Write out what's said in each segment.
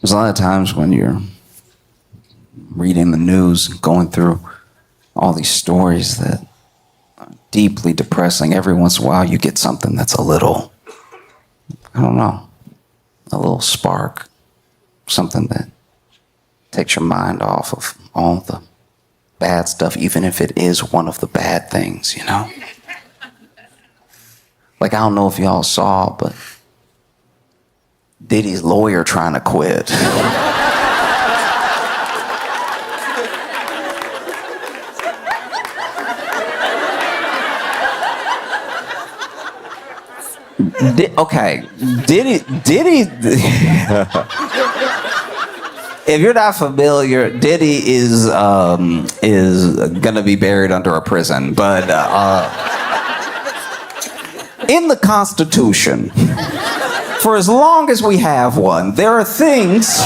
There's a lot of times when you're reading the news, going through all these stories that are deeply depressing. Every once in a while you get something that's a little, I don't know, a little spark. Something that takes your mind off of all the bad stuff, even if it is one of the bad things, you know? Like, I don't know if y'all saw, but Diddy's lawyer trying to quit. Diddy. If you're not familiar, Diddy is gonna be buried under a prison, but in the Constitution, for as long as we have one, there are things.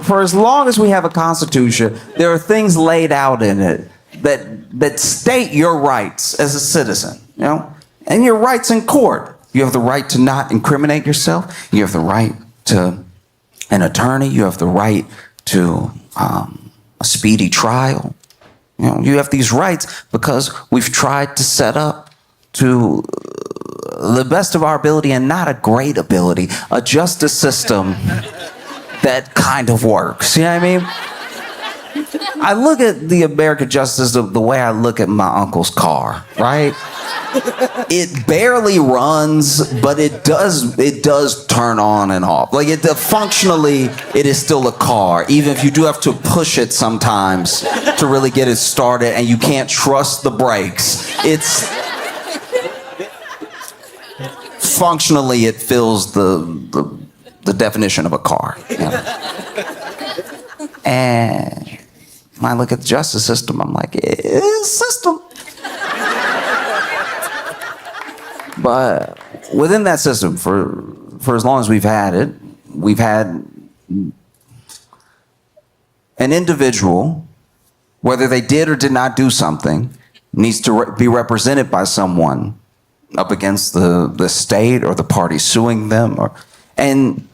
For as long as we have a Constitution, there are things laid out in it that state your rights as a citizen, you know, and your rights in court. You have the right to not incriminate yourself. You have the right to an attorney. You have the right to a speedy trial. You know, you have these rights because we've tried to set up to the best of our ability, and not a great ability, a justice system that kind of works. You know what I mean? I look at the American justice system the way I look at my uncle's car, right? It barely runs, but it does turn on and off. Like, functionally, it is still a car, even if you do have to push it sometimes to really get it started, and you can't trust the brakes. Functionally, it fills the definition of a car. You know? And when I look at the justice system, I'm like, it's a system. But within that system, for as long as we've had it, we've had an individual, whether they did or did not do something, needs to be represented by someone up against the state or the party suing them. And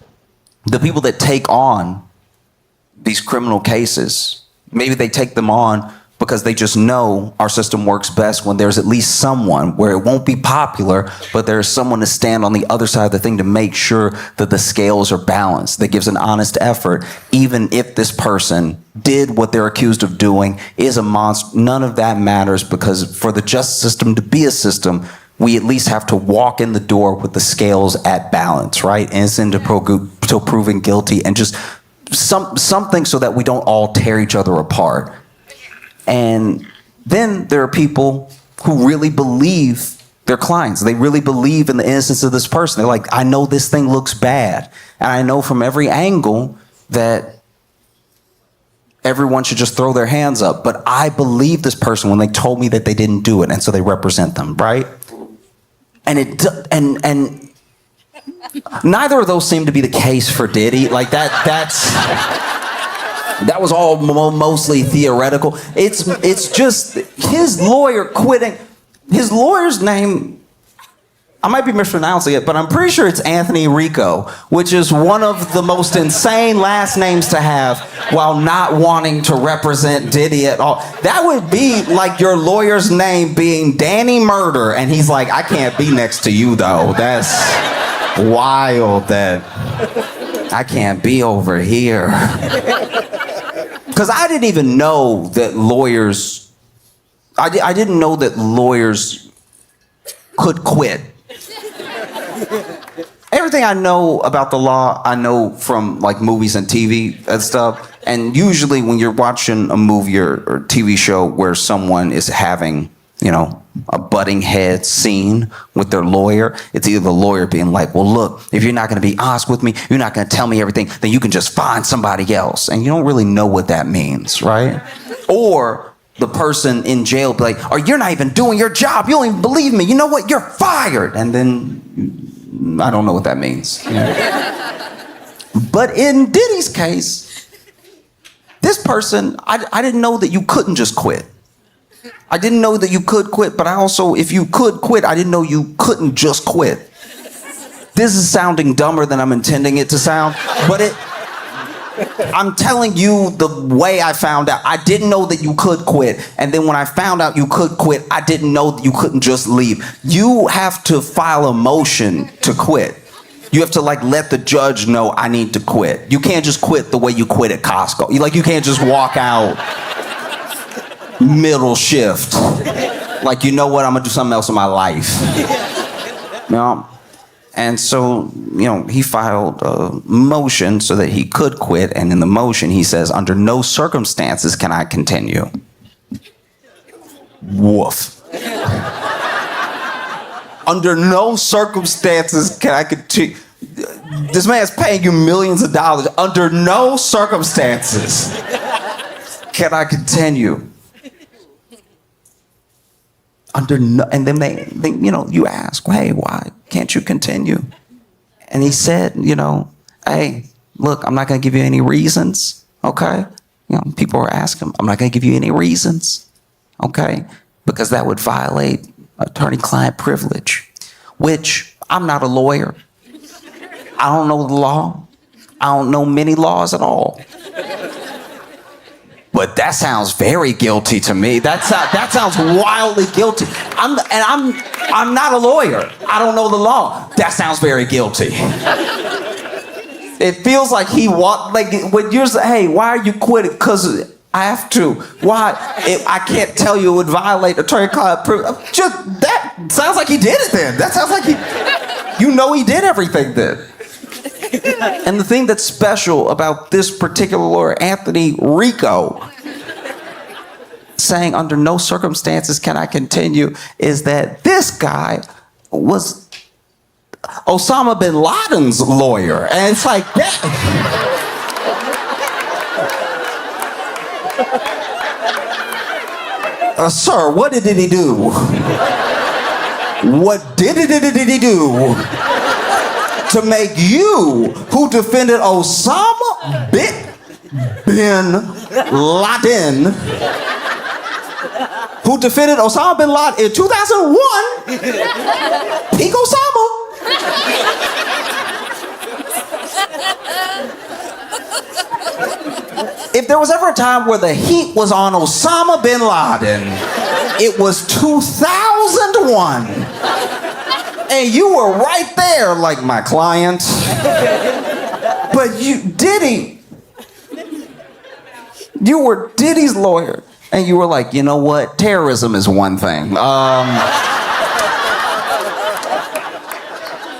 the people that take on these criminal cases, maybe they take them on because they just know our system works best when there's at least someone where it won't be popular, but there's someone to stand on the other side of the thing to make sure that the scales are balanced, that gives an honest effort, even if this person did what they're accused of doing, is a monster. None of that matters, because for the justice system to be a system, we at least have to walk in the door with the scales at balance, right? Innocent until proven guilty, and just something so that we don't all tear each other apart. And then there are people who really believe their clients. They really believe in the innocence of this person. They're like, I know this thing looks bad, and I know from every angle that everyone should just throw their hands up, but I believe this person when they told me that they didn't do it, and so they represent them, right? And neither of those seem to be the case for Diddy. Like that was all mostly theoretical. It's just his lawyer quitting. His lawyer's name, I might be mispronouncing it, but I'm pretty sure it's Anthony Rico, which is one of the most insane last names to have while not wanting to represent Diddy at all. That would be like your lawyer's name being Danny Murder, and he's like, I can't be next to you though. That's wild that I can't be over here. Because I didn't even know that lawyers, I didn't know that lawyers could quit. Everything I know about the law, I know from like movies and TV and stuff. And usually when you're watching a movie or TV show where someone is having, you know, a butting head scene with their lawyer, it's either the lawyer being like, well, look, if you're not going to be honest with me, you're not going to tell me everything, then you can just find somebody else. And you don't really know what that means, right? Or the person in jail be like, or you're not even doing your job. You don't even believe me. You know what? You're fired. And then I don't know what that means. You know? But in Diddy's case, this person, I didn't know that you couldn't just quit. I didn't know that you could quit, but I also, if you could quit, I didn't know you couldn't just quit. This is sounding dumber than I'm intending it to sound, but I'm telling you the way I found out. I didn't know that you could quit. And then when I found out you could quit, I didn't know that you couldn't just leave. You have to file a motion to quit. You have to let the judge know I need to quit. You can't just quit the way you quit at Costco. You can't just walk out middle shift. You know what? I'm gonna do something else in my life. And so, he filed a motion so that he could quit. And in the motion, he says, under no circumstances can I continue. Woof. Under no circumstances can I continue. This man's paying you millions of dollars. Under no circumstances can I continue. And then they you ask, hey, why can't you continue? And he said, hey, look, I'm not going to give you any reasons, okay? People are asking, I'm not going to give you any reasons, okay? Because that would violate attorney-client privilege, which I'm not a lawyer. I don't know the law. I don't know many laws at all. But that sounds very guilty to me. That sounds wildly guilty. I'm not a lawyer. I don't know the law. That sounds very guilty. It feels like he walked when you're saying, hey, why are you quitting? Because I have to. Why? I can't tell you it would violate attorney-client privilege. Just that sounds like he did it then. That sounds like he did everything then. And the thing that's special about this particular lawyer, Anthony Rico, saying under no circumstances can I continue, is that this guy was Osama bin Laden's lawyer. And it's like that. Sir, what did he do? What did he do to make you, who defended Osama bin Laden, who defended Osama bin Laden in 2001, peak Osama? If there was ever a time where the heat was on Osama bin Laden, it was 2001. And you were right there, like my client. But Diddy, you were Diddy's lawyer. And you were like, you know what? Terrorism is one thing.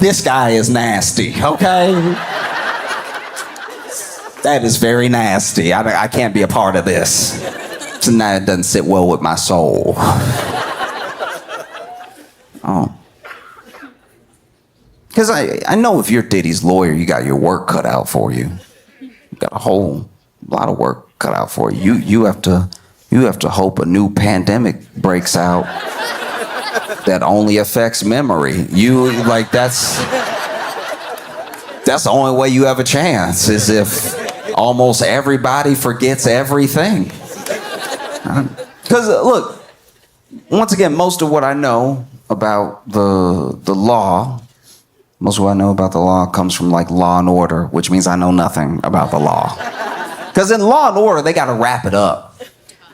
This guy is nasty, okay? That is very nasty. I can't be a part of this. Tonight it doesn't sit well with my soul. Oh. Because I know if you're Diddy's lawyer, you got your work cut out for you. You got a whole lot of work cut out for you. You have to hope a new pandemic breaks out that only affects memory. That's the only way you have a chance, is if almost everybody forgets everything. Because look, once again, most of what I know about the law, most of what I know about the law comes from Law and Order, which means I know nothing about the law. Because in Law and Order, they got to wrap it up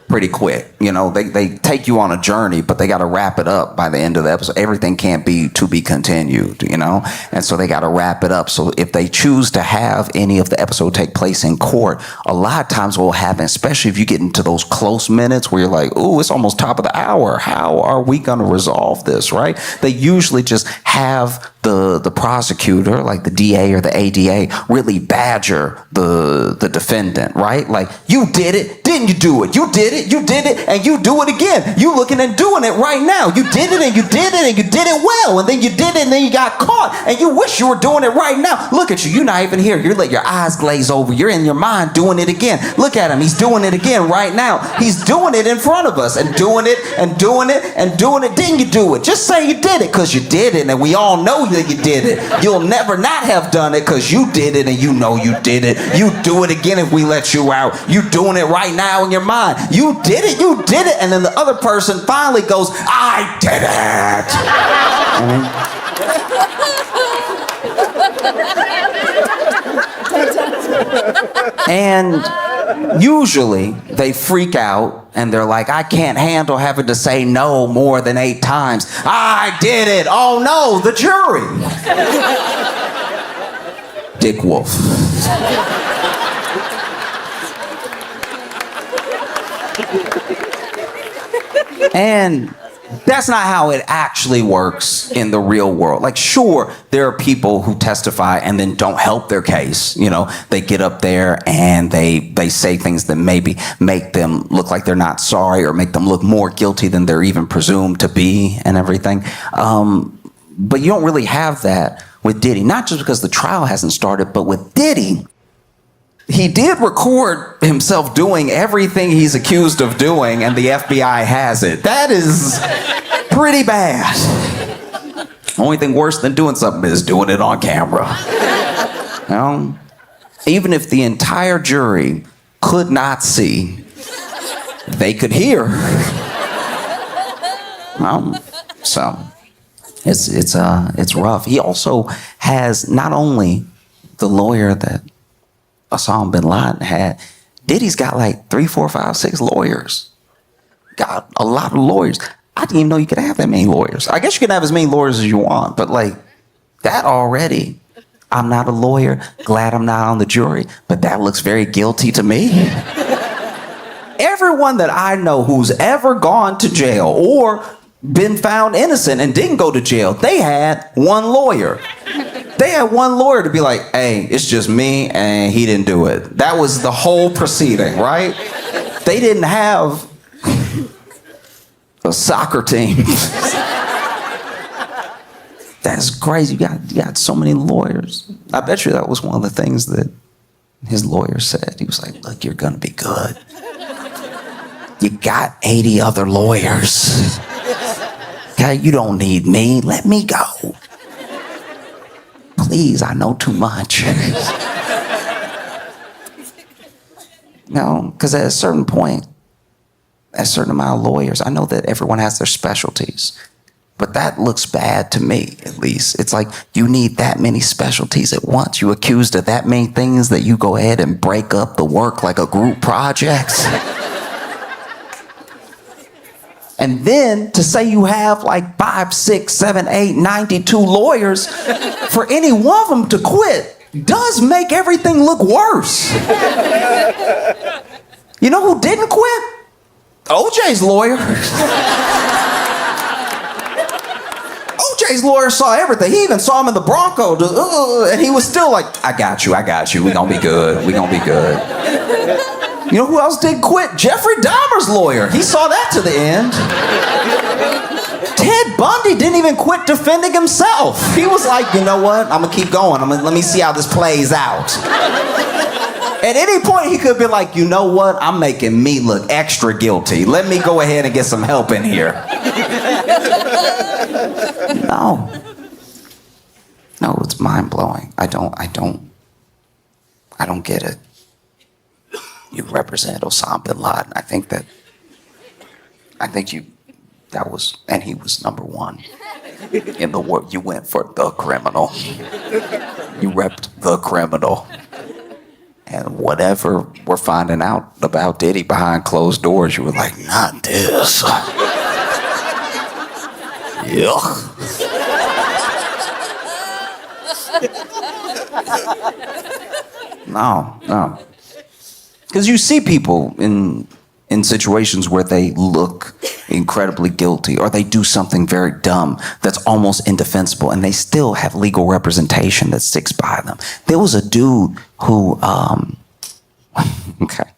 pretty quick. They take you on a journey, but they got to wrap it up by the end of the episode. Everything can't be to be continued, and so they got to wrap it up. So if they choose to have any of the episode take place in court, a lot of times what will happen, especially if you get into those close minutes where you're like, ooh, it's almost top of the hour, how are we going to resolve this, right? They usually just have the prosecutor, like the DA or the ADA, really badger the defendant, right? You did it, didn't you do it? You did it, and you do it again. You looking and doing it right now. You did it, and you did it, and you did it well, and then you did it, and then you got caught, and you wish you were doing it right now. Look at you, you're not even here. You're letting your eyes glaze over. You're in your mind doing it again. Look at him, he's doing it again right now. He's doing it in front of us, and doing it, and doing it, and doing it. Didn't you do it? Just say you did it, because you did it, and we all know you that you did it. You'll never not have done it because you did it and you know you did it. You do it again if we let you out. You doing it right now in your mind. You did it, and then the other person finally goes, I did it. And usually they freak out and they're like, I can't handle having to say no more than 8 times. I did it. Oh no, the jury. Dick Wolf. And that's not how it actually works in the real world. Like, sure, there are people who testify and then don't help their case. You know, they get up there and they say things that maybe make them look like they're not sorry or make them look more guilty than they're even presumed to be and everything. But you don't really have that with Diddy, not just because the trial hasn't started, but with Diddy, he did record himself doing everything he's accused of doing, and the FBI has it. That is pretty bad. Only thing worse than doing something is doing it on camera. You know? Even if the entire jury could not see, they could hear. So it's rough. He also has not only the lawyer that Osama bin Laden had, Diddy's got like 3, 4, 5, 6 lawyers. Got a lot of lawyers. I didn't even know you could have that many lawyers. I guess you can have as many lawyers as you want, but like that already, I'm not a lawyer, glad I'm not on the jury, but that looks very guilty to me. Everyone that I know who's ever gone to jail or been found innocent and didn't go to jail, they had one lawyer. They had one lawyer to be like, hey, it's just me and he didn't do it. That was the whole proceeding, right? They didn't have a soccer team. That's crazy. You got so many lawyers. I bet you that was one of the things that his lawyer said. He was like, look, you're going to be good. You got 80 other lawyers. Okay, you don't need me. Let me go. Please, I know too much. No, because at a certain point, a certain amount of lawyers, I know that everyone has their specialties, but that looks bad to me, at least. It's like you need that many specialties at once. You accused of that many things that you go ahead and break up the work like a group project. And then to say you have like 5, 6, 7, 8, 92 lawyers, for any one of them to quit does make everything look worse. You know who didn't quit? OJ's lawyer. OJ's lawyer saw everything. He even saw him in the Bronco, and he was still like, I got you. We're gonna be good. You know who else did quit? Jeffrey Dahmer's lawyer. He saw that to the end. Ted Bundy didn't even quit defending himself. He was like, you know what? I'm gonna keep going. Let me see how this plays out. At any point, he could be like, you know what? I'm making me look extra guilty. Let me go ahead and get some help in here. No, it's mind-blowing. I don't get it. You represent Osama bin Laden. And he was number one in the world. You went for the criminal. You repped the criminal. And whatever we're finding out about Diddy behind closed doors, you were like, not this. Yuck. No. Because you see people in situations where they look incredibly guilty or they do something very dumb that's almost indefensible and they still have legal representation that sticks by them. There was a dude who, okay,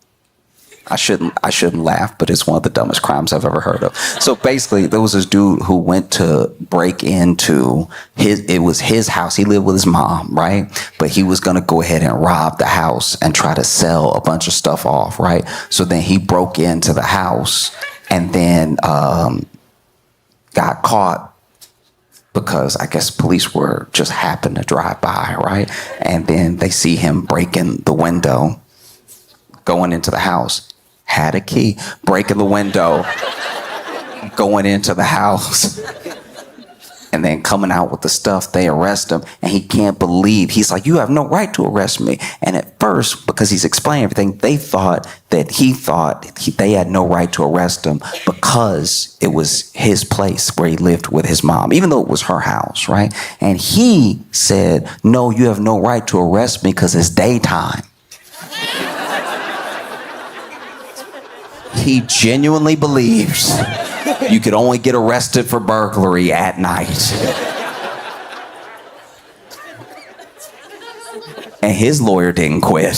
I shouldn't laugh, but it's one of the dumbest crimes I've ever heard of. So basically, there was this dude who went to break into it was his house. He lived with his mom, right? But he was gonna go ahead and rob the house and try to sell a bunch of stuff off, right? So then he broke into the house and then got caught because I guess police were just happened to drive by, right? And then they see him breaking the window, going into the house, had a key, breaking the window, going into the house, and then coming out with the stuff. They arrest him, and he can't believe. He's like, you have no right to arrest me. And at first, because he's explaining everything, they thought they had no right to arrest him because it was his place where he lived with his mom, even though it was her house, right? And he said, no, you have no right to arrest me because it's daytime. He genuinely believes you could only get arrested for burglary at night. And his lawyer didn't quit.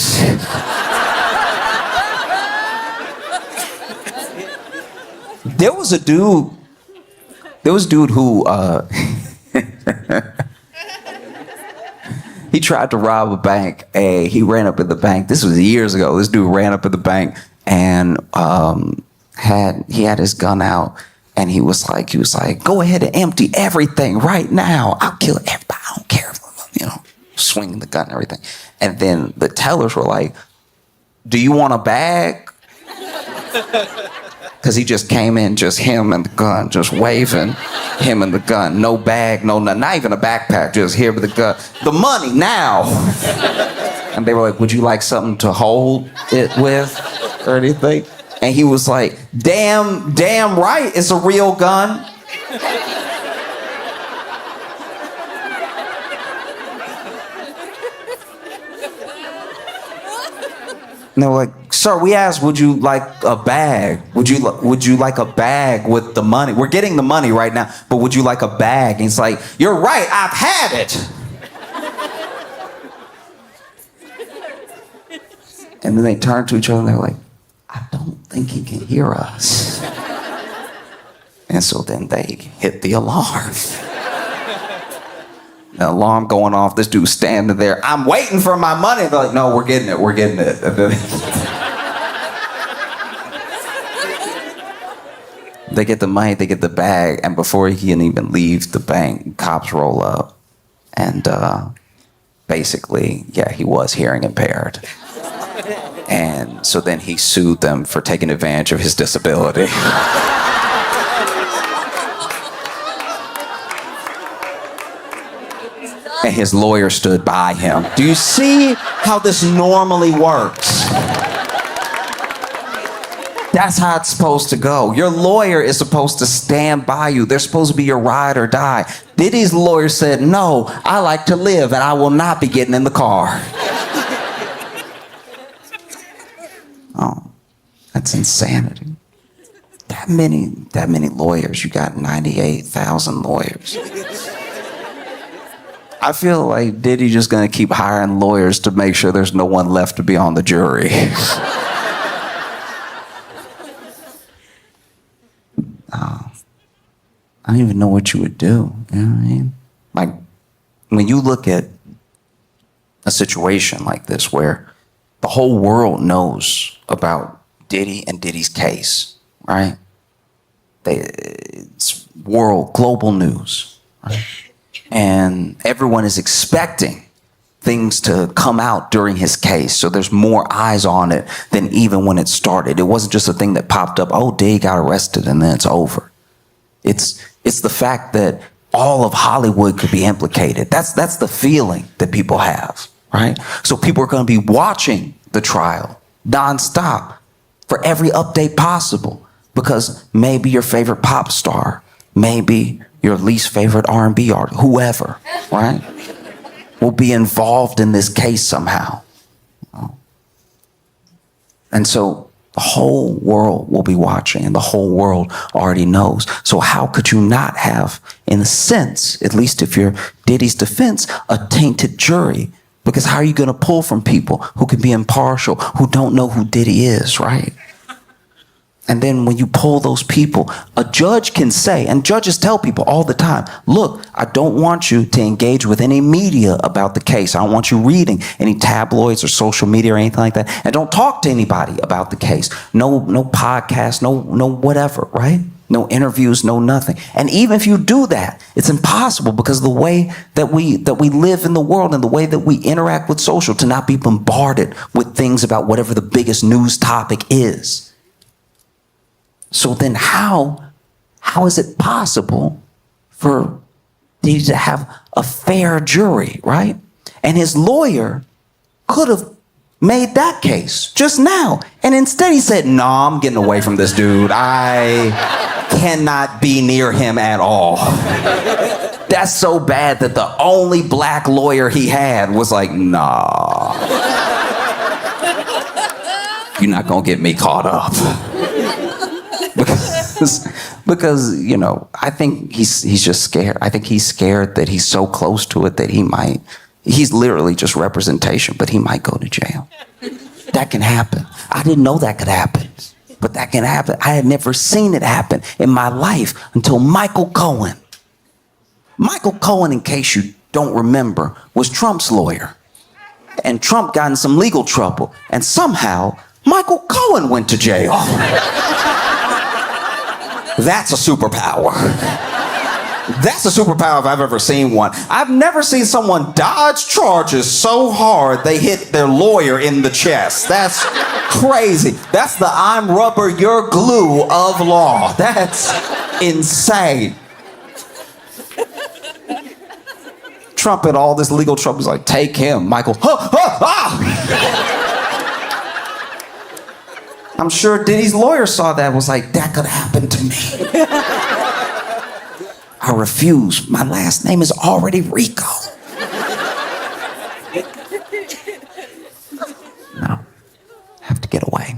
There was a dude who he tried to rob a bank. He ran up at the bank. This was years ago. This dude ran up at the bank and had his gun out, and he was like, go ahead and empty everything right now. I'll kill everybody. I don't care, swinging the gun and everything. And then the tellers were like, do you want a bag? Because he just came in, just him and the gun, just waving, him and the gun. No bag, no, not even a backpack, just here with the gun. The money now. And they were like, would you like something to hold it with or anything? And he was like, damn right, it's a real gun. And they were like, sir, we asked, would you like a bag? Would you like a bag with the money? We're getting the money right now, but would you like a bag? And he's like, you're right, I've had it. And then they turned to each other and they were like, I don't think he can hear us. And so then they hit the alarm. The alarm going off, this dude standing there, I'm waiting for my money. They're like, no, we're getting it. They get the money, they get the bag, and before he can even leave the bank, cops roll up. And basically, he was hearing impaired. And so then he sued them for taking advantage of his disability. And his lawyer stood by him. Do you see how this normally works? That's how it's supposed to go. Your lawyer is supposed to stand by you. They're supposed to be your ride or die. Diddy's lawyer said, no, I like to live and I will not be getting in the car. Oh, that's insanity. That many lawyers. You got 98,000 lawyers. I feel like Diddy just gonna keep hiring lawyers to make sure there's no one left to be on the jury. I don't even know what you would do. You know what I mean? Like, when you look at a situation like this where the whole world knows about Diddy and Diddy's case, right? It's global news, right? And everyone is expecting things to come out during his case. So there's more eyes on it than even when it started. It wasn't just a thing that popped up, oh, Diddy got arrested and then it's over. It's the fact that all of Hollywood could be implicated. That's the feeling that people have, right? So people are going to be watching the trial nonstop for every update possible, because maybe your favorite pop star, maybe your least favorite R&B artist, whoever, right, will be involved in this case somehow. And so the whole world will be watching, and the whole world already knows. So how could you not have, in a sense, at least if you're Diddy's defense, a tainted jury? Because how are you going to pull from people who can be impartial, who don't know who Diddy is, right? And then when you pull those people, a judge can say, and judges tell people all the time, look, I don't want you to engage with any media about the case. I don't want you reading any tabloids or social media or anything like that. And don't talk to anybody about the case. No podcast, no whatever, right? No interviews, no nothing. And even if you do that, it's impossible because the way that we live in the world and the way that we interact with social, to not be bombarded with things about whatever the biggest news topic is. So then how is it possible for Diddy to have a fair jury, right? And his lawyer could have made that case just now. And instead he said, no, I'm getting away from this dude. I cannot be near him at all. That's so bad that the only black lawyer he had was like, nah. You're not gonna get me caught up. Because, you know, I think he's just scared. I think he's scared that he's so close to it that he's literally just representation, but he might go to jail. That can happen. I didn't know that could happen, but that can happen. I had never seen it happen in my life until Michael Cohen. Michael Cohen, in case you don't remember, was Trump's lawyer. And Trump got in some legal trouble. And somehow, Michael Cohen went to jail. That's a superpower. That's a superpower if I've ever seen one. I've never seen someone dodge charges so hard they hit their lawyer in the chest. That's crazy. That's the I'm rubber, you're glue of law. That's insane. Trump had all this legal trouble. He's like, take him. Michael, I'm sure Diddy's lawyer saw that and was like, that could happen to me. I refuse. My last name is already Rico. No, have to get away.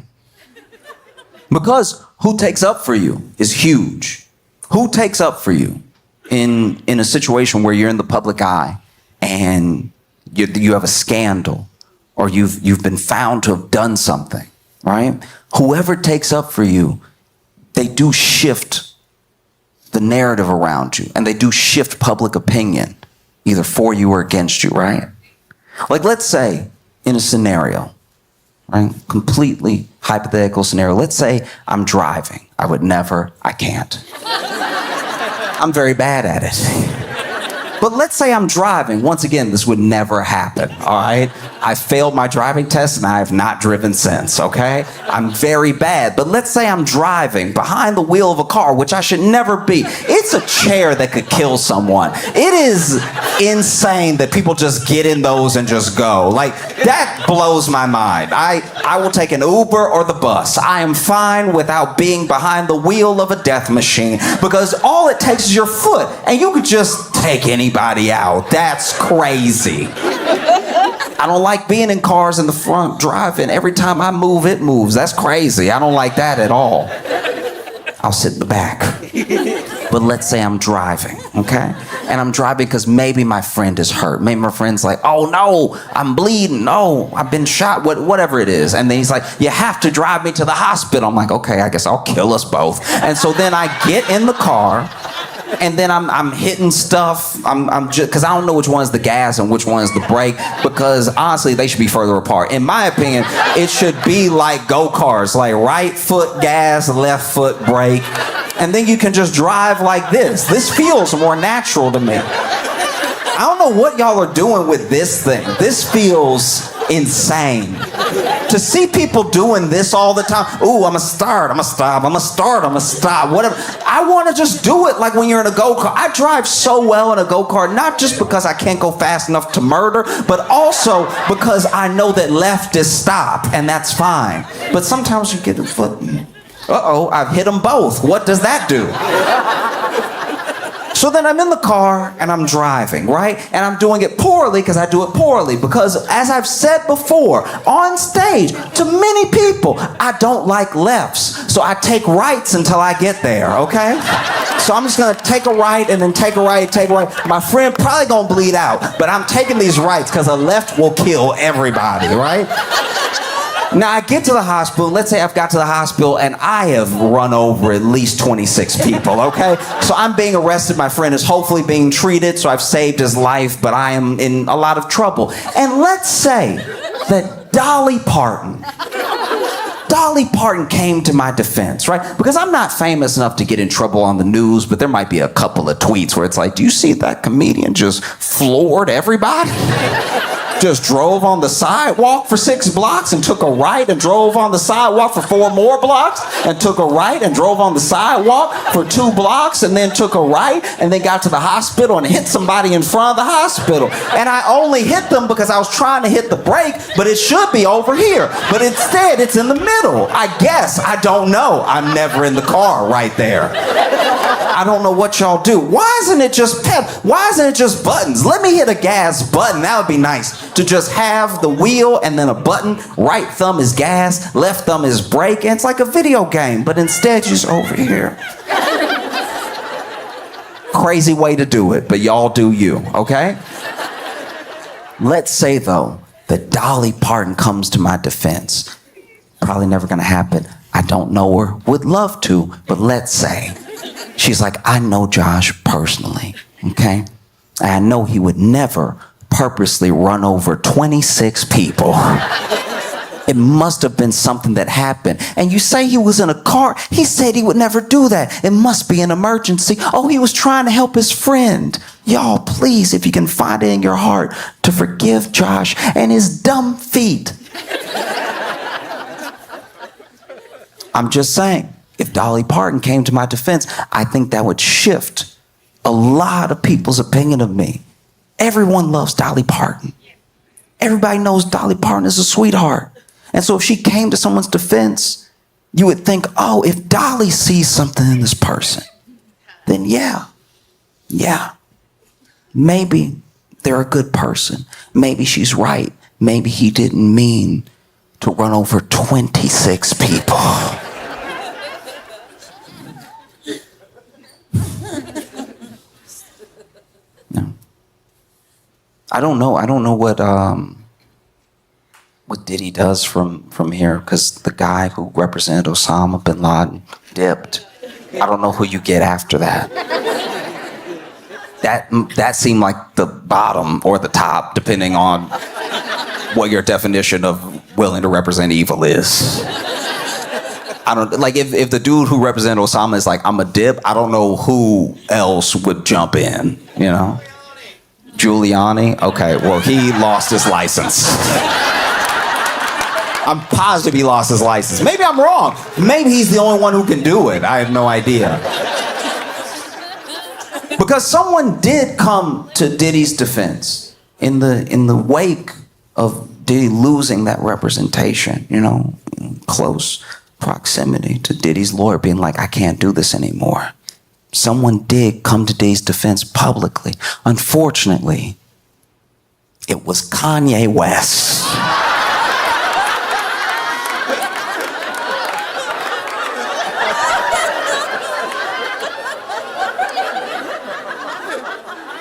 Because who takes up for you is huge. Who takes up for you in a situation where you're in the public eye and you have a scandal or you've been found to have done something, right? Whoever takes up for you, they do shift the narrative around you, and they do shift public opinion, either for you or against you, right? Like, let's say in a scenario, right? Completely hypothetical scenario. Let's say I'm driving. I can't. I'm very bad at it. But let's say I'm driving. Once again, this would never happen, all right? I failed my driving test and I have not driven since, okay? I'm very bad. But let's say I'm driving behind the wheel of a car, which I should never be. It's a chair that could kill someone. It is insane that people just get in those and just go. Like, that blows my mind. I will take an Uber or the bus. I am fine without being behind the wheel of a death machine because all it takes is your foot and you could just take anybody out. That's crazy. I don't like being in cars in the front driving. Every time I move, it moves. That's crazy. I don't like that at all. I'll sit in the back. But let's say I'm driving, okay? And I'm driving because maybe my friend is hurt. Maybe my friend's like, oh no, I'm bleeding. No, I've been shot, whatever it is. And then he's like, you have to drive me to the hospital. I'm like, okay, I guess I'll kill us both. And so then I get in the car. And then I'm hitting stuff. I'm just because I don't know which one is the gas and which one is the brake. Because honestly, they should be further apart. In my opinion, it should be like go-karts, like right foot gas, left foot brake, and then you can just drive like this. This feels more natural to me. I don't know what y'all are doing with this thing. This feels insane. To see people doing this all the time. Ooh, I'ma start, I'ma stop, I'ma start, I'ma stop, whatever. I want to just do it like when you're in a go-kart. I drive so well in a go-kart, not just because I can't go fast enough to murder, but also because I know that left is stop, and that's fine. But sometimes you get a foot. Uh-oh, I've hit them both. What does that do? So then I'm in the car and I'm driving, right? And I'm doing it poorly because I do it poorly. Because as I've said before, on stage, to many people, I don't like lefts. So I take rights until I get there, okay? So I'm just gonna take a right and then take a right, take a right. My friend probably gonna bleed out, but I'm taking these rights because a left will kill everybody, right? Now I get to the hospital, let's say I've got to the hospital and I have run over at least 26 people, okay? So I'm being arrested, my friend is hopefully being treated, so I've saved his life, but I am in a lot of trouble. And let's say that Dolly Parton Dolly Parton came to my defense, right? Because I'm not famous enough to get in trouble on the news, but there might be a couple of tweets where it's like, do you see that comedian just floored everybody? Just drove on the sidewalk for 6 blocks and took a right and drove on the sidewalk for 4 more blocks and took a right and drove on the sidewalk for 2 blocks and then took a right and then got to the hospital and hit somebody in front of the hospital. And I only hit them because I was trying to hit the brake, but it should be over here. But instead, it's in the middle. I guess. I don't know. I'm never in the car right there. I don't know what y'all do. Why isn't it just pep? Why isn't it just buttons? Let me hit a gas button. That would be nice. To just have the wheel and then a button. Right thumb is gas, left thumb is brake. And it's like a video game, but instead you're just over here. Crazy way to do it, but y'all do you, okay? Let's say, though, that Dolly Parton comes to my defense. Probably never gonna happen. I don't know her, would love to, but let's say. She's like, I know Josh personally, okay? And I know he would never purposely run over 26 people. It must have been something that happened. And you say he was in a car. He said he would never do that. It must be an emergency. Oh, he was trying to help his friend. Y'all, please, if you can find it in your heart, to forgive Josh and his dumb feet. I'm just saying, if Dolly Parton came to my defense, I think that would shift a lot of people's opinion of me. Everyone loves Dolly Parton. Everybody knows Dolly Parton is a sweetheart. And so if she came to someone's defense, you would think, oh, if Dolly sees something in this person, then yeah, maybe they're a good person. Maybe she's right. Maybe he didn't mean to run over 26 people. No. I don't know what Diddy does from here, because the guy who represented Osama bin Laden dipped. I don't know who you get after that. That seemed like the bottom or the top, depending on what your definition of willing to represent evil is. I don't like if the dude who represented Osama is like, I'm a dip, I don't know who else would jump in, you know? Giuliani? Okay, well, he lost his license. I'm positive he lost his license. Maybe I'm wrong. Maybe he's the only one who can do it. I have no idea. Because someone did come to Diddy's defense in the wake of Diddy losing that representation, you know, in close proximity to Diddy's lawyer being like, I can't do this anymore. Someone did come to Diddy's defense publicly. Unfortunately, it was Kanye West.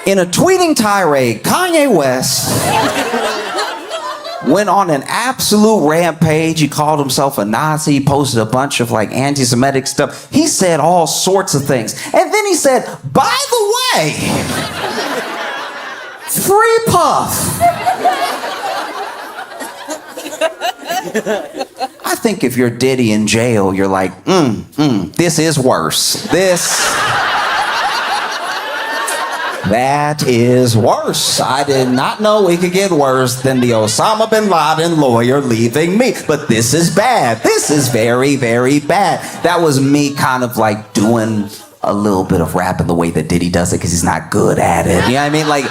In a tweeting tirade, Kanye West went on an absolute rampage. He called himself a Nazi. He posted a bunch of like anti-Semitic stuff. He said all sorts of things. And then he said, by the way, free Puff. I think if you're Diddy in jail, you're like, this is worse. That is worse. I did not know it could get worse than the Osama bin Laden lawyer leaving me. But this is bad. This is very, very bad. That was me kind of like doing a little bit of rap in the way that Diddy does it because he's not good at it. You know what I mean? Like,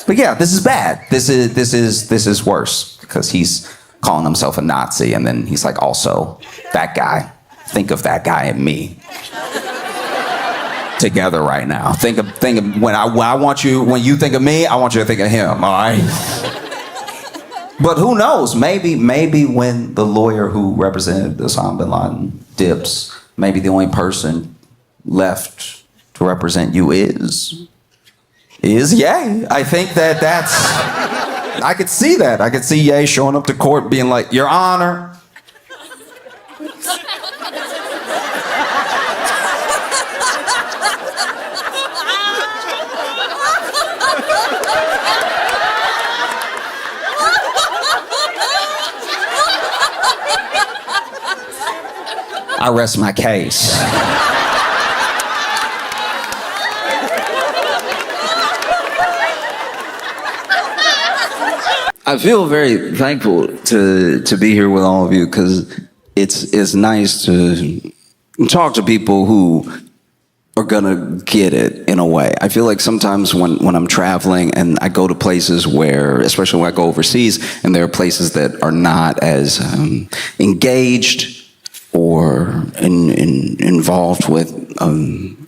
but yeah, this is bad. This is worse because he's calling himself a Nazi and then he's like also that guy. Think of that guy and me together right now. Think of when you think of me, I want you to think of him, all right? But who knows? Maybe when the lawyer who represented Osama bin Laden dips, maybe the only person left to represent you is Ye. I think that's I could see that. I could see Ye showing up to court being like, Your Honor, I rest my case. I feel very thankful to be here with all of you because it's nice to talk to people who are gonna get it in a way. I feel like sometimes when I'm traveling and I go to places where, especially when I go overseas, and there are places that are not as engaged or involved with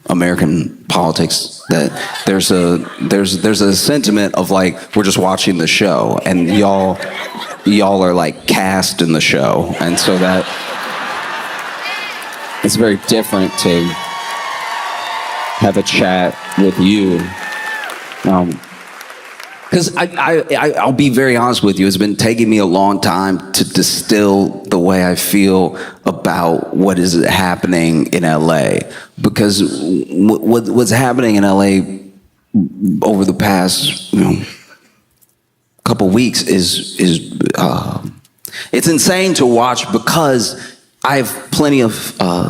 American politics, that there's a sentiment of like we're just watching the show and y'all are like cast in the show, and so that it's very different to have a chat with you. Because I'll be very honest with you, it's been taking me a long time to distill the way I feel about what is happening in LA. Because what's happening in LA over the past couple weeks is it's insane to watch, because I have plenty of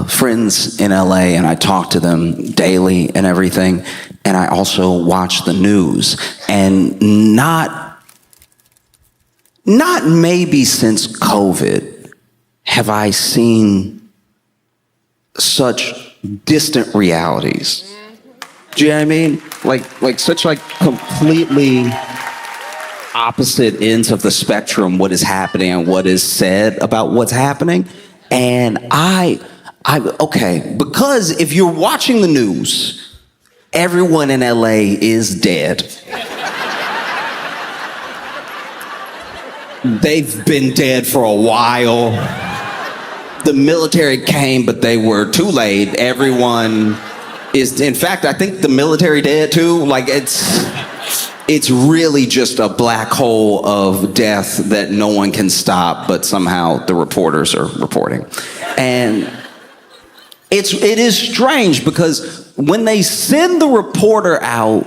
friends in LA and I talk to them daily and everything. And I also watch the news, and not maybe since COVID have I seen such distant realities. Do you know what I mean? Like such like completely opposite ends of the spectrum, what is happening and what is said about what's happening. And okay, because if you're watching the news, everyone in LA is dead. They've been dead for a while. The military came, but they were too late. Everyone is, in fact, I think the military dead too. Like it's really just a black hole of death that no one can stop, but somehow the reporters are reporting. And it is strange, because when they send the reporter out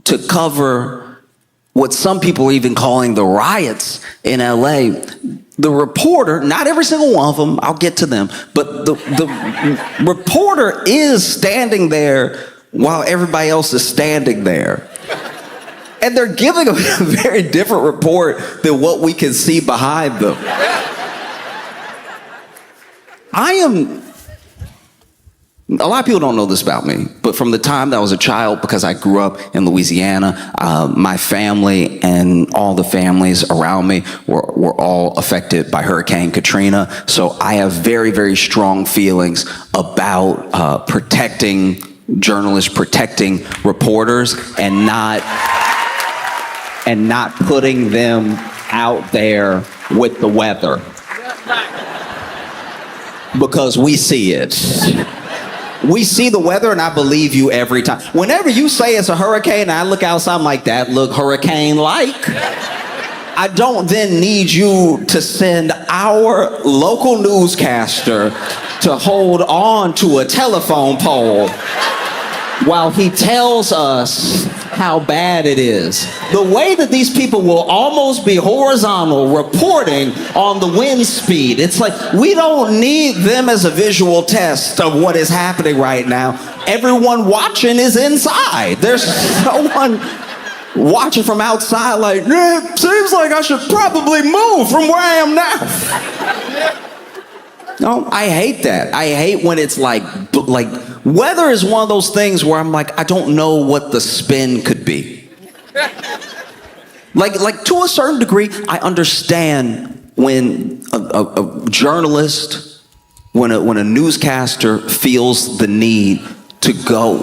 to cover what some people are even calling the riots in LA, the reporter, not every single one of them, I'll get to them, but the reporter is standing there while everybody else is standing there. And they're giving a very different report than what we can see behind them. A lot of people don't know this about me, but from the time that I was a child, because I grew up in Louisiana, my family and all the families around me were all affected by Hurricane Katrina. So I have very, very strong feelings about protecting journalists, protecting reporters, and not putting them out there with the weather. Because we see it. We see the weather, and I believe you every time. Whenever you say it's a hurricane, and I look outside, I'm like, that look hurricane-like. I don't then need you to send our local newscaster to hold on to a telephone pole while he tells us how bad it is. The way that these people will almost be horizontal reporting on the wind speed, it's like we don't need them as a visual test of what is happening right now. Everyone watching is inside. There's no one watching from outside like, seems like I should probably move from where I am now. No, I hate that. I hate when it's like weather is one of those things where I'm like, I don't know what the spin could be. Like to a certain degree, I understand when a journalist, when a newscaster feels the need to go.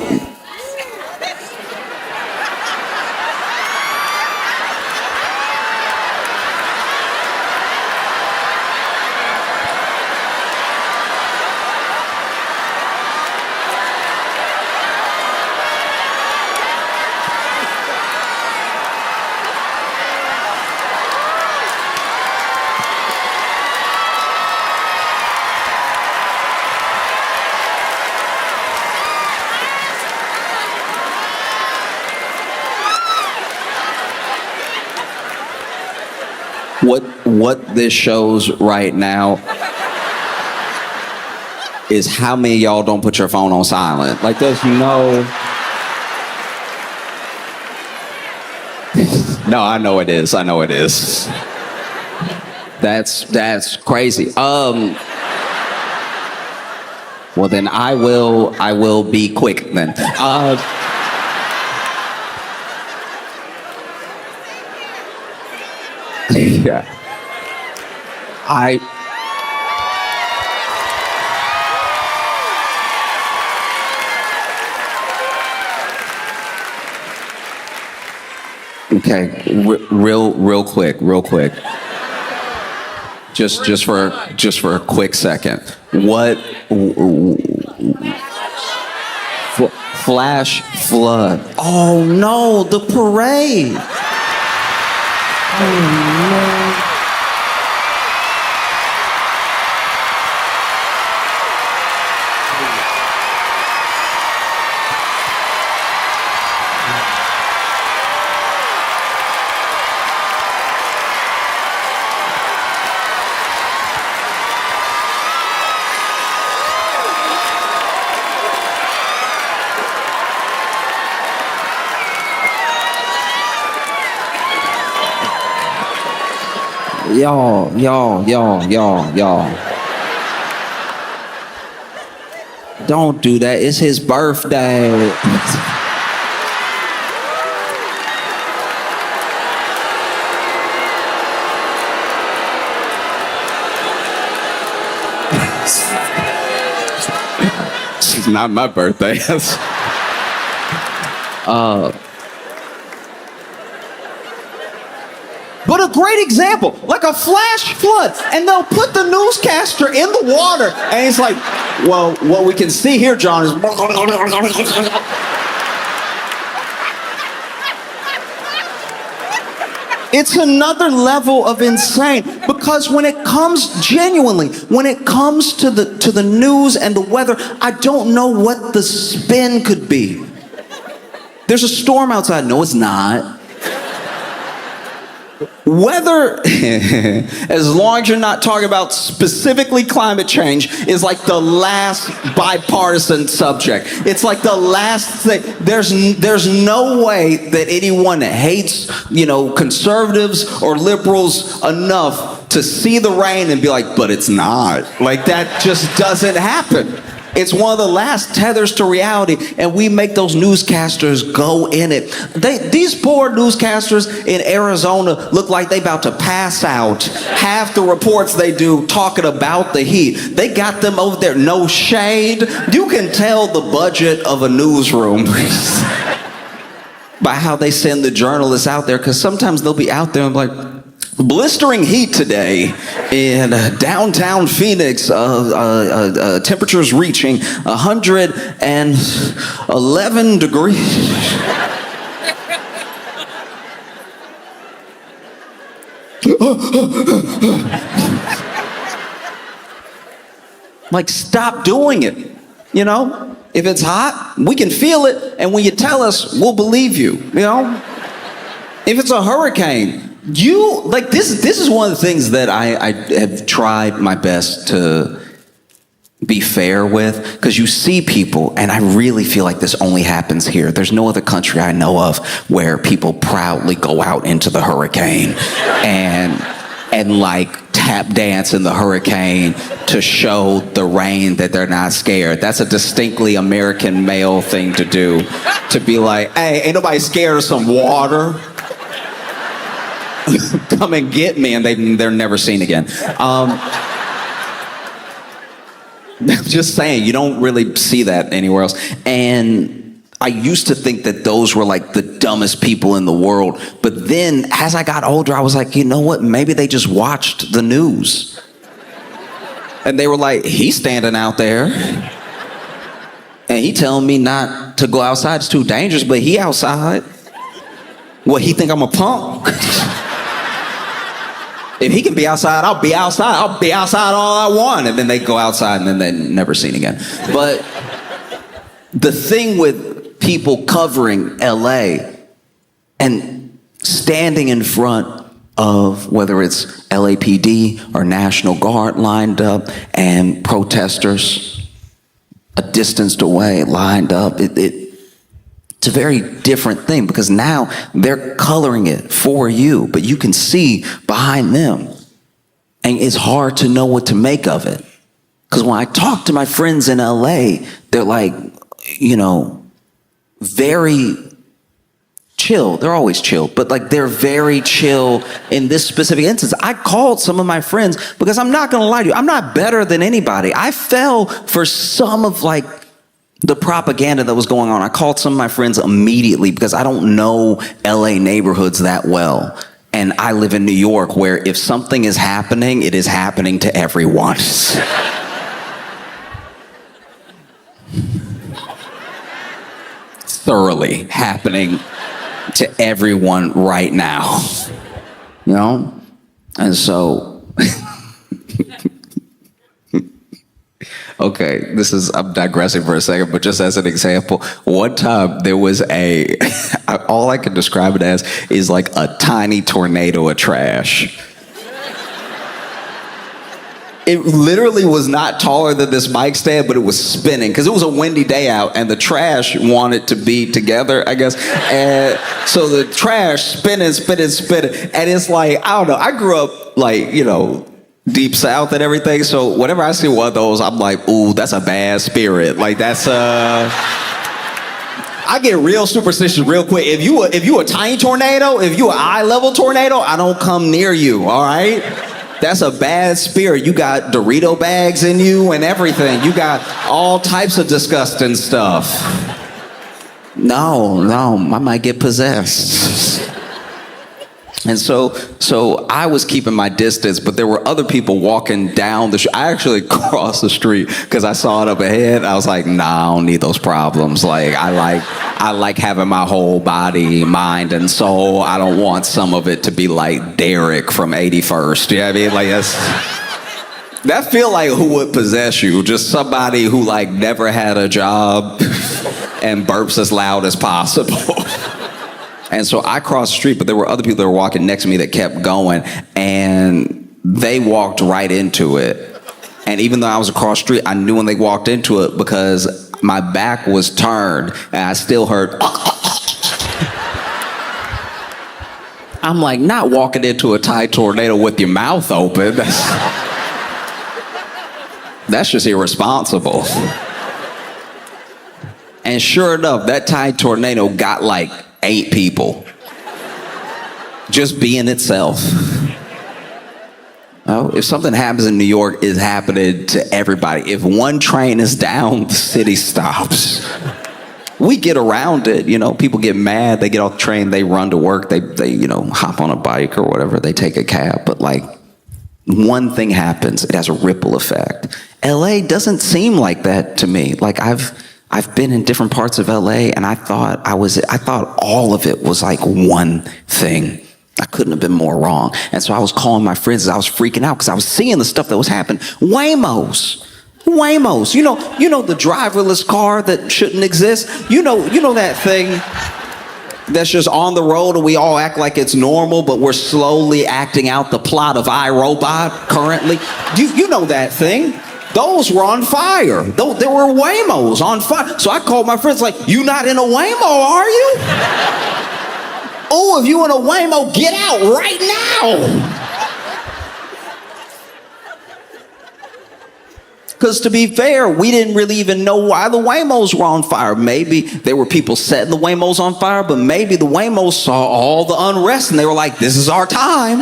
What this shows right now is how many of y'all don't put your phone on silent. Like, there's no... No, I know it is. I know it is. That's crazy. Well, then I will be quick then. Yeah. Okay, real quick. Just for a quick second. What flash flood? Oh no, the parade. Oh no. Y'all. Don't do that. It's his birthday. It's not my birthday. But a great example, like a flash flood, and they'll put the newscaster in the water, and it's like, well, what we can see here, John, is... It's another level of insane, because when it comes to the news and the weather, I don't know what the spin could be. There's a storm outside. No, it's not. Weather, as long as you're not talking about specifically climate change, is like the last bipartisan subject. It's like the last thing. There's no way that anyone hates, conservatives or liberals enough to see the rain and be like, but it's not. Like, that just doesn't happen. It's one of the last tethers to reality, and we make those newscasters go in it. These poor newscasters in Arizona look like they about to pass out. Half the reports they do talking about the heat. They got them over there, no shade. You can tell the budget of a newsroom by how they send the journalists out there, because sometimes they'll be out there and be like, blistering heat today in downtown Phoenix, temperatures reaching 111 degrees. Like, stop doing it. If it's hot, we can feel it, and when you tell us, we'll believe you. If it's a hurricane, this is one of the things that I have tried my best to be fair with, because you see people, and I really feel like this only happens here. There's no other country I know of where people proudly go out into the hurricane and like tap dance in the hurricane to show the rain that they're not scared. That's a distinctly American male thing to do, to be like, hey, ain't nobody scared of some water? Come and get me, and they're never seen again. I'm just saying, you don't really see that anywhere else. And I used to think that those were like the dumbest people in the world. But then as I got older, I was like, you know what? Maybe they just watched the news. And they were like, he's standing out there, and he telling me not to go outside. It's too dangerous, but he outside. What, he think I'm a punk? If he can be outside, I'll be outside. I'll be outside all I want. And then they go outside, and then they're never seen again. But the thing with people covering LA and standing in front of, whether it's LAPD or National Guard lined up and protesters, a distance away, lined up. It's a very different thing because now they're coloring it for you, but you can see behind them. And it's hard to know what to make of it. Because when I talk to my friends in LA, they're like, very chill. They're always chill, but like they're very chill in this specific instance. I called some of my friends because I'm not going to lie to you. I'm not better than anybody. I fell for some of like the propaganda that was going on. I called some of my friends immediately because I don't know LA neighborhoods that well. And I live in New York where if something is happening, it is happening to everyone. Thoroughly happening to everyone right now. And so okay, I'm digressing for a second, but just as an example, one time there was all I can describe it as is like a tiny tornado of trash. It literally was not taller than this mic stand, but it was spinning because it was a windy day out and the trash wanted to be together, I guess. And so the trash spinning. And it's like, I don't know, I grew up like, deep south and everything. So whenever I see one of those, I'm like, ooh, that's a bad spirit. Like that's I get real superstitious real quick. If you a tiny tornado, if you an eye level tornado, I don't come near you, all right? That's a bad spirit. You got Dorito bags in you and everything. You got all types of disgusting stuff. No, I might get possessed. And so I was keeping my distance, but there were other people walking down the street. I actually crossed the street because I saw it up ahead. I was like, nah, I don't need those problems. Like, I like having my whole body, mind, and soul. I don't want some of it to be like Derek from 81st. You know what I mean? Like, that feel like who would possess you? Just somebody who like never had a job and burps as loud as possible. And so I crossed the street, but there were other people that were walking next to me that kept going, and they walked right into it. And even though I was across the street, I knew when they walked into it because my back was turned, and I still heard. I'm like, not walking into a Thai tornado with your mouth open. That's just irresponsible. And sure enough, that Thai tornado got like 8 people. Just being itself. Oh, if something happens in New York, it's happening to everybody. If one train is down, the city stops. We get around it, people get mad, they get off the train, they run to work, they hop on a bike or whatever, they take a cab, but like one thing happens, it has a ripple effect. LA doesn't seem like that to me. Like I've been in different parts of LA and I thought all of it was like one thing. I couldn't have been more wrong. And so I was calling my friends as I was freaking out because I was seeing the stuff that was happening. Waymos. You know the driverless car that shouldn't exist? You know that thing that's just on the road and we all act like it's normal, but we're slowly acting out the plot of iRobot currently? You know that thing? Those were on fire. There were Waymos on fire. So I called my friends like, you not in a Waymo, are you? Oh, if you in a Waymo, get out right now. Because to be fair, we didn't really even know why the Waymos were on fire. Maybe there were people setting the Waymos on fire, but maybe the Waymos saw all the unrest and they were like, this is our time.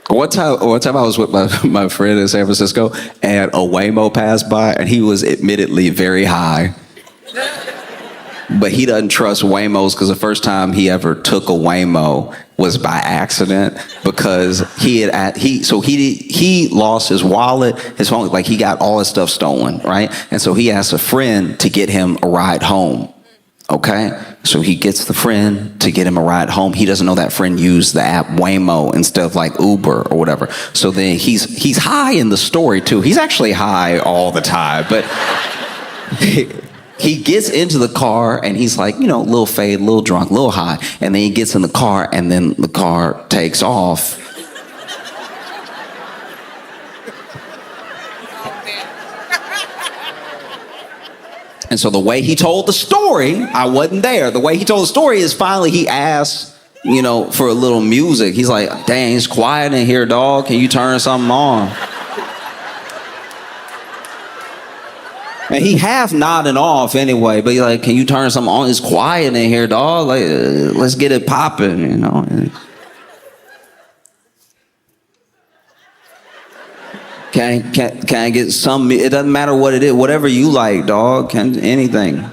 One time I was with my friend in San Francisco and a Waymo passed by and he was admittedly very high. But he doesn't trust Waymos because the first time he ever took a Waymo was by accident because he lost his wallet, his phone, like he got all his stuff stolen, right? And so he asked a friend to get him a ride home. Okay, so he gets the friend to get him a ride home. He doesn't know that friend used the app Waymo instead of like Uber or whatever. So then he's high in the story too. He's actually high all the time, but he gets into the car and he's like, a little fade, a little drunk, a little high. And then he gets in the car and then the car takes off. And so the way he told the story, I wasn't there. The way he told the story is finally he asked, for a little music. He's like, dang, it's quiet in here, dog. Can you turn something on? And he half nodding off anyway, but he's like, can you turn something on? It's quiet in here, dog. Like, let's get it popping, Can I get some? It doesn't matter what it is. Whatever you like, dog. Anything.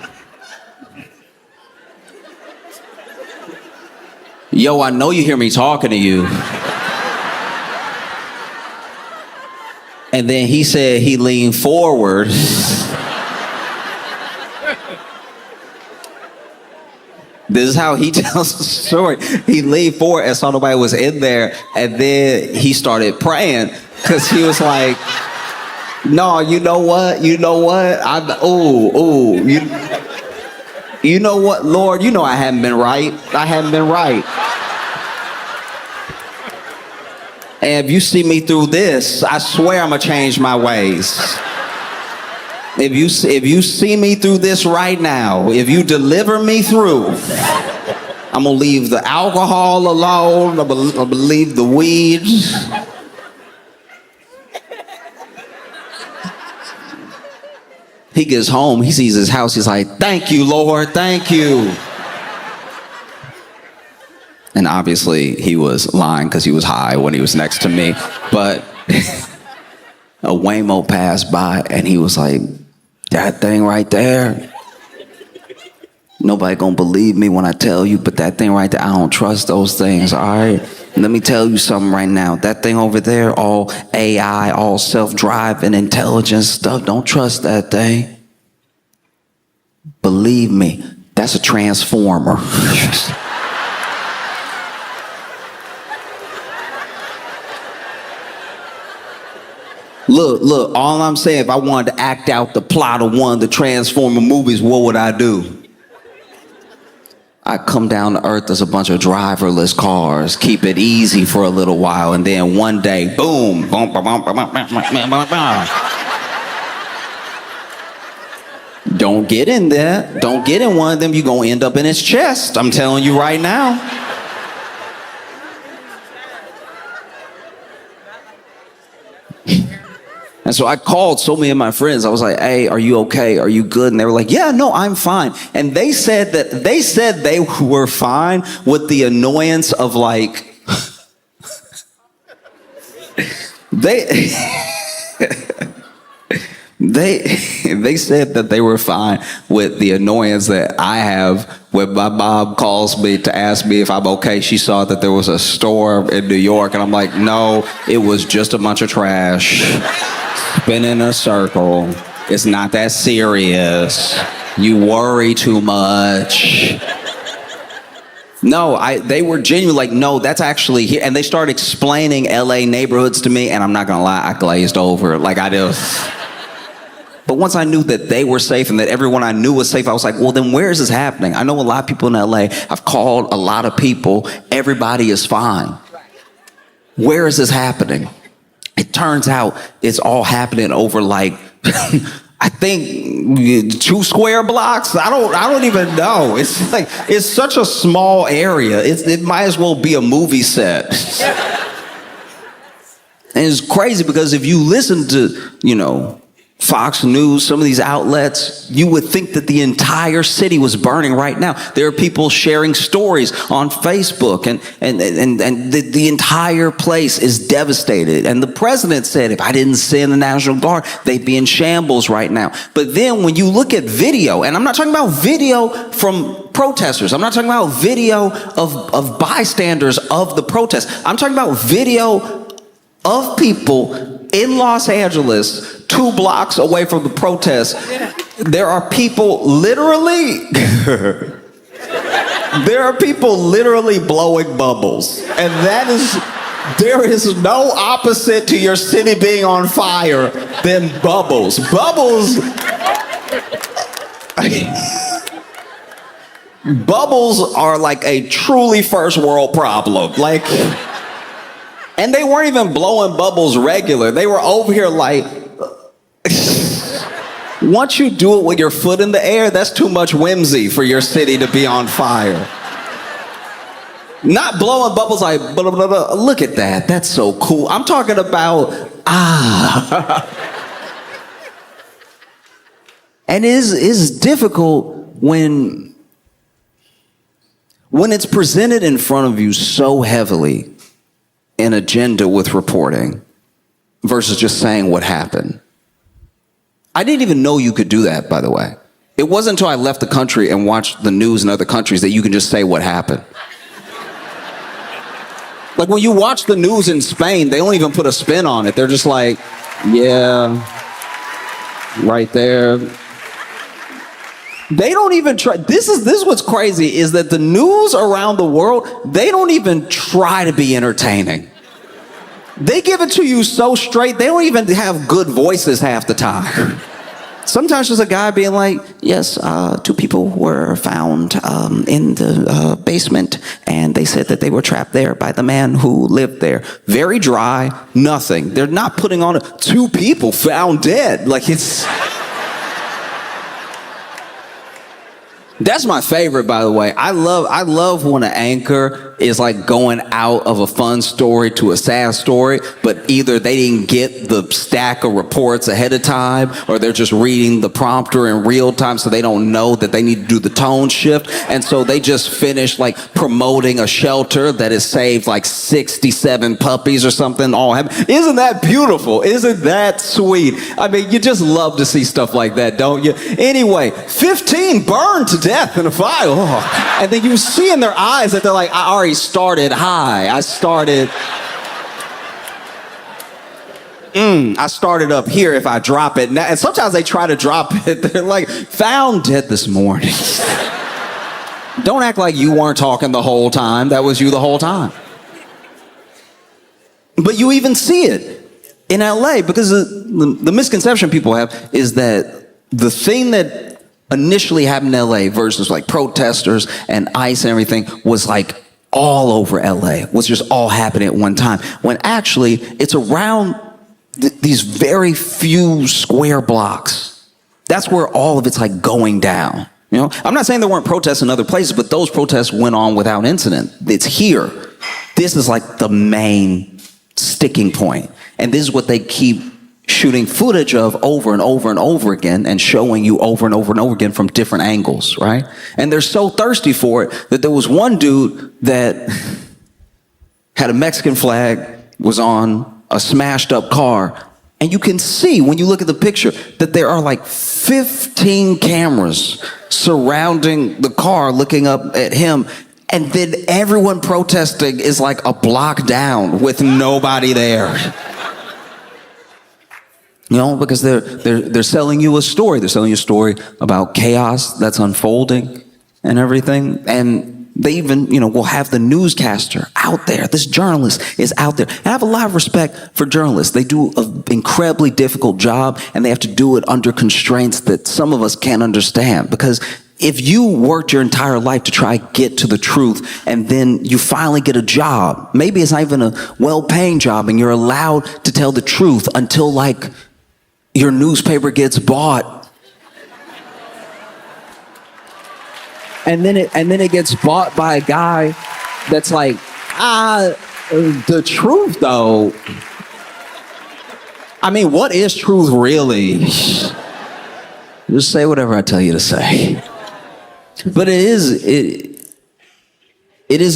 Yo, I know you hear me talking to you. And then he said he leaned forward. This is how he tells the story. He leaned forward and saw nobody was in there. And then he started praying because he was like, no, you know what? You know what? You know what, Lord? You know I haven't been right. I haven't been right. And if you see me through this, I swear I'm gonna change my ways. If you see me through this right now, if you deliver me through, I'm gonna leave the alcohol alone. I'm gonna leave the weed. He gets home, he sees his house, he's like, thank you, Lord, thank you. And obviously he was lying because he was high when he was next to me. But a Waymo passed by and he was like, that thing right there, nobody gonna believe me when I tell you, but that thing right there, I don't trust those things, all right? Let me tell you something right now. That thing over there, all AI, all self-driving, intelligence stuff, don't trust that thing. Believe me, that's a transformer. Look, all I'm saying, if I wanted to act out the plot of one of the Transformer movies, what would I do? I come down to earth as a bunch of driverless cars, keep it easy for a little while, and then one day, boom. Don't get in there. Don't get in one of them. You're going to end up in its chest. I'm telling you right now. And so I called so many of my friends. I was like, hey, are you okay? Are you good? And they were like, yeah, no, I'm fine. And they said they were fine with the annoyance of like, they said that they were fine with the annoyance that I have when my mom calls me to ask me if I'm okay. She saw that there was a storm in New York, and I'm like, no, it was just a bunch of trash spinning in a circle. It's not that serious. You worry too much. No, they were genuine, like, no, that's actually here. And they started explaining LA neighborhoods to me, and I'm not gonna lie, I glazed over. Like, I just... But once I knew that they were safe and that everyone I knew was safe, I was like, well, then where is this happening? I know a lot of people in LA. I've called a lot of people. Everybody is fine. Where is this happening? It turns out it's all happening over like, I think 2 square blocks. I don't even know. It's like, it's such a small area. It might as well be a movie set. And it's crazy because if you listen to, Fox News, some of these outlets, you would think that the entire city was burning right now. There are people sharing stories on Facebook, and the entire place is devastated. And the president said, if I didn't send the National Guard, they'd be in shambles right now. But then when you look at video, and I'm not talking about video from protesters, I'm not talking about video of bystanders of the protest. I'm talking about video of people in Los Angeles, 2 blocks away from the protest. There are people literally blowing bubbles. And there is no opposite to your city being on fire than bubbles. Bubbles are like a truly first world problem. Like, and they weren't even blowing bubbles regular. They were over here like, Once you do it with your foot in the air, that's too much whimsy for your city to be on fire. Not blowing bubbles like, blah, blah, blah. Look at that. That's so cool. I'm talking about, And it is difficult when it's presented in front of you so heavily, an agenda with reporting versus just saying what happened. I didn't even know you could do that, by the way. It wasn't until I left the country and watched the news in other countries that you can just say what happened. Like when you watch the news in Spain, they don't even put a spin on it. They're just like, yeah, right there. They don't even try. This is what's crazy is that the news around the world, they don't even try to be entertaining. They give it to you so straight, they don't even have good voices half the time. Sometimes there's a guy being like, yes, 2 people were found in the basement, and they said that they were trapped there by the man who lived there. Very dry, nothing. They're not putting on 2 people found dead. Like it's... That's my favorite, by the way. I love when an anchor is like going out of a fun story to a sad story, but either they didn't get the stack of reports ahead of time, or they're just reading the prompter in real time, so they don't know that they need to do the tone shift, and so they just finished like promoting a shelter that has saved like 67 puppies or something. All happy. Isn't that beautiful? Isn't that sweet? I mean, you just love to see stuff like that, don't you? Anyway, 15 burned to death in a fire. Oh. And then you see in their eyes that they're like, I already started high. I started up here if I drop it. Now, and sometimes they try to drop it. They're like, found dead this morning. Don't act like you weren't talking the whole time. That was you the whole time. But you even see it in LA because the misconception people have is that the thing that initially happened in LA versus like protesters and ICE and everything was like all over LA, was just all happening at one time. When actually it's around these very few square blocks. That's where all of it's like going down. You know, I'm not saying there weren't protests in other places, but those protests went on without incident. It's here. This is like the main sticking point. And this is what they keep shooting footage of over and over and over again and showing you over and over and over again from different angles, right? And they're so thirsty for it that there was one dude that had a Mexican flag, was on a smashed up car, and you can see when you look at the picture that there are like 15 cameras surrounding the car looking up at him, and then everyone protesting is like a block down with nobody there. You know, because they're selling you a story. They're selling you a story about chaos that's unfolding and everything. And they even, you know, will have the newscaster out there. This journalist is out there. And I have a lot of respect for journalists. They do an incredibly difficult job, and they have to do it under constraints that some of us can't understand. Because if you worked your entire life to try to get to the truth, and then you finally get a job, maybe it's not even a well-paying job, and you're allowed to tell the truth until like your newspaper gets bought, and then it gets bought by a guy that's like, the truth though. I mean, what is truth really? Just say whatever I tell you to say. But it is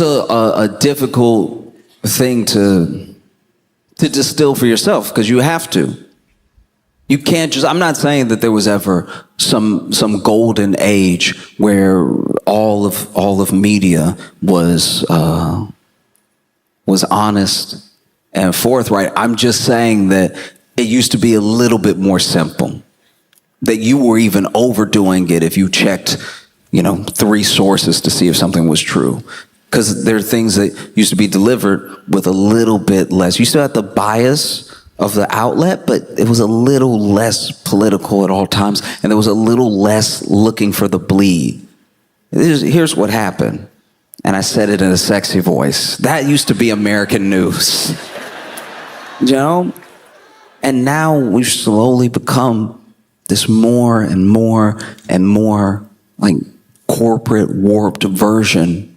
a difficult thing to distill for yourself, because you have to. You can't just, I'm not saying that there was ever some golden age where all of media was honest and forthright. I'm just saying that it used to be a little bit more simple. That you were even overdoing it if you checked, 3 sources to see if something was true. Because there are things that used to be delivered with a little bit less. You still had the bias of the outlet, but it was a little less political at all times, and there was a little less looking for the bleed. Here's what happened, and I said it in a sexy voice. That used to be American news. And now we've slowly become this more and more and more like corporate warped version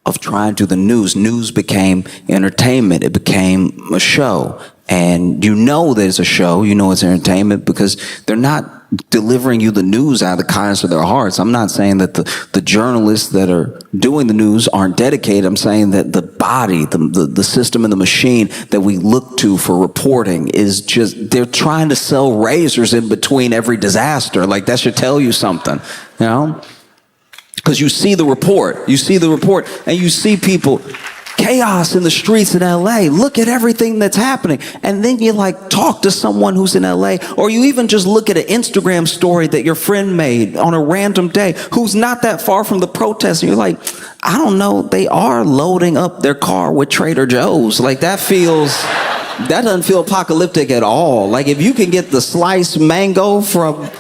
of trying to do the news. News became entertainment. It became a show. And you know there's a show, you know it's entertainment because they're not delivering you the news out of the kindness of their hearts. I'm not saying that the journalists that are doing the news aren't dedicated. I'm saying that the body, the system and the machine that we look to for reporting is just, they're trying to sell razors in between every disaster. Like that should tell you something, you know? Because you see the report, and you see people, chaos in the streets in LA. Look at everything that's happening. And then you like talk to someone who's in LA, or you even just look at an Instagram story that your friend made on a random day who's not that far from the protest. And you're like, I don't know, they are loading up their car with Trader Joe's. Like that doesn't feel apocalyptic at all. Like if you can get the sliced mango from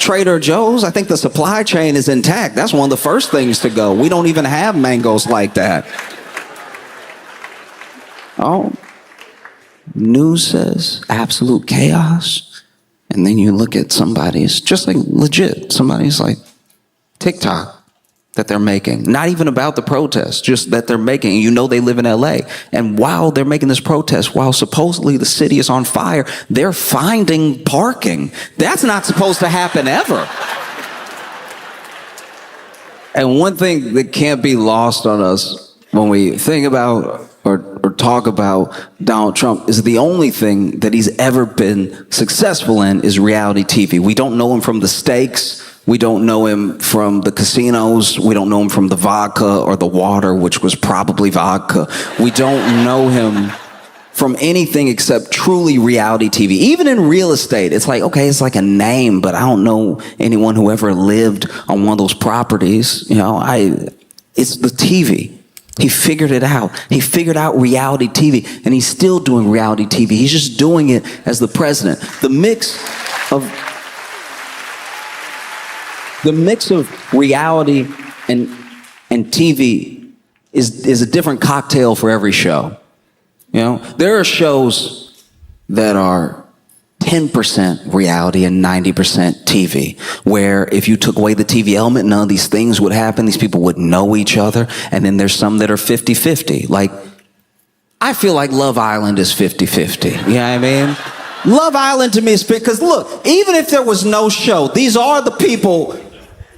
Trader Joe's, I think the supply chain is intact. That's one of the first things to go. We don't even have mangoes like that. Oh, news says absolute chaos. And then you look at somebody's, just like legit, somebody's like TikTok that they're making. Not even about the protest, just that they're making. You know they live in LA. And while they're making this protest, while supposedly the city is on fire, they're finding parking. That's not supposed to happen ever. And one thing that can't be lost on us when we think about or talk about Donald Trump is the only thing that he's ever been successful in is reality TV. We don't know him from the steaks. We don't know him from the casinos. We don't know him from the vodka or the water, which was probably vodka. We don't know him from anything except truly reality TV. Even in real estate, it's like, okay, it's like a name, but I don't know anyone who ever lived on one of those properties. You know, it's the TV. He figured it out. He figured out reality TV, and he's still doing reality TV. He's just doing it as the president. The mix of reality and TV is a different cocktail for every show. You know, there are shows that are 10% reality and 90% TV, where if you took away the TV element, none of these things would happen. These people wouldn't know each other. And then there's some that are 50-50. Like, I feel like Love Island is 50-50. You know what I mean? Love Island to me is because look, even if there was no show, these are the people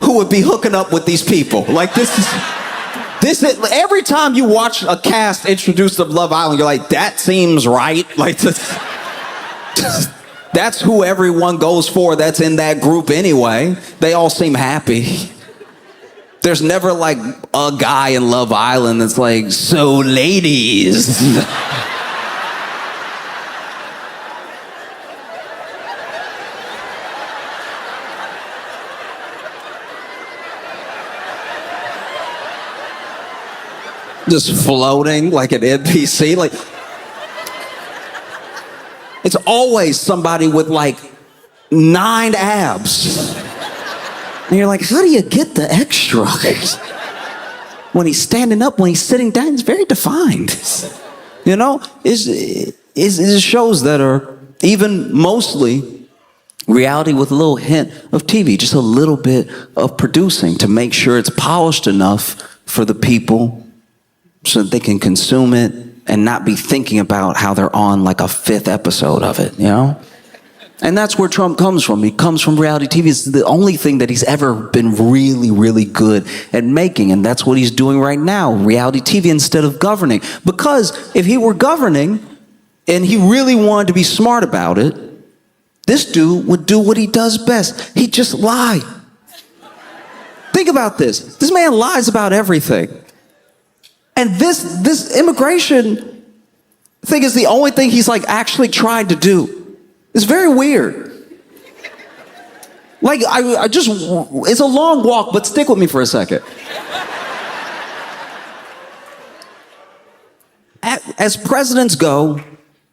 who would be hooking up with these people. Like this is every time you watch a cast introduced of Love Island, you're like, that seems right. Like this. That's who everyone goes for that's in that group anyway. They all seem happy. There's never like a guy in Love Island that's like, so ladies. Just floating like an NPC. Like, it's always somebody with like 9 abs. And you're like, how do you get the extra? When he's standing up, when he's sitting down, it's very defined. You know, it's shows that are even mostly reality with a little hint of TV, just a little bit of producing to make sure it's polished enough for the people so that they can consume it and not be thinking about how they're on like a 5th episode of it, you know? And that's where Trump comes from. He comes from reality TV. It's the only thing that he's ever been really, really good at making. And that's what he's doing right now, reality TV instead of governing. Because if he were governing and he really wanted to be smart about it, this dude would do what he does best. He'd just lie. Think about this. This man lies about everything. And this immigration thing is the only thing he's like actually tried to do. It's very weird. Like, I just, it's a long walk, but stick with me for a second. As presidents go,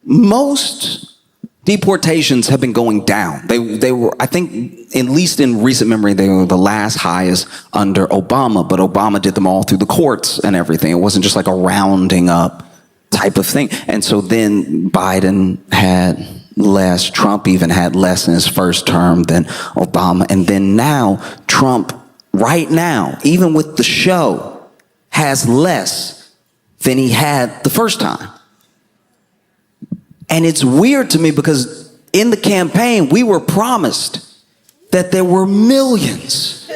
most deportations have been going down. They were, I think, at least in recent memory, they were the last highest under Obama, but Obama did them all through the courts and everything. It wasn't just like a rounding up type of thing. And so then Biden had less. Trump even had less in his first term than Obama. And then now, Trump, right now, even with the show, has less than he had the first time. And it's weird to me because in the campaign, we were promised that there were millions.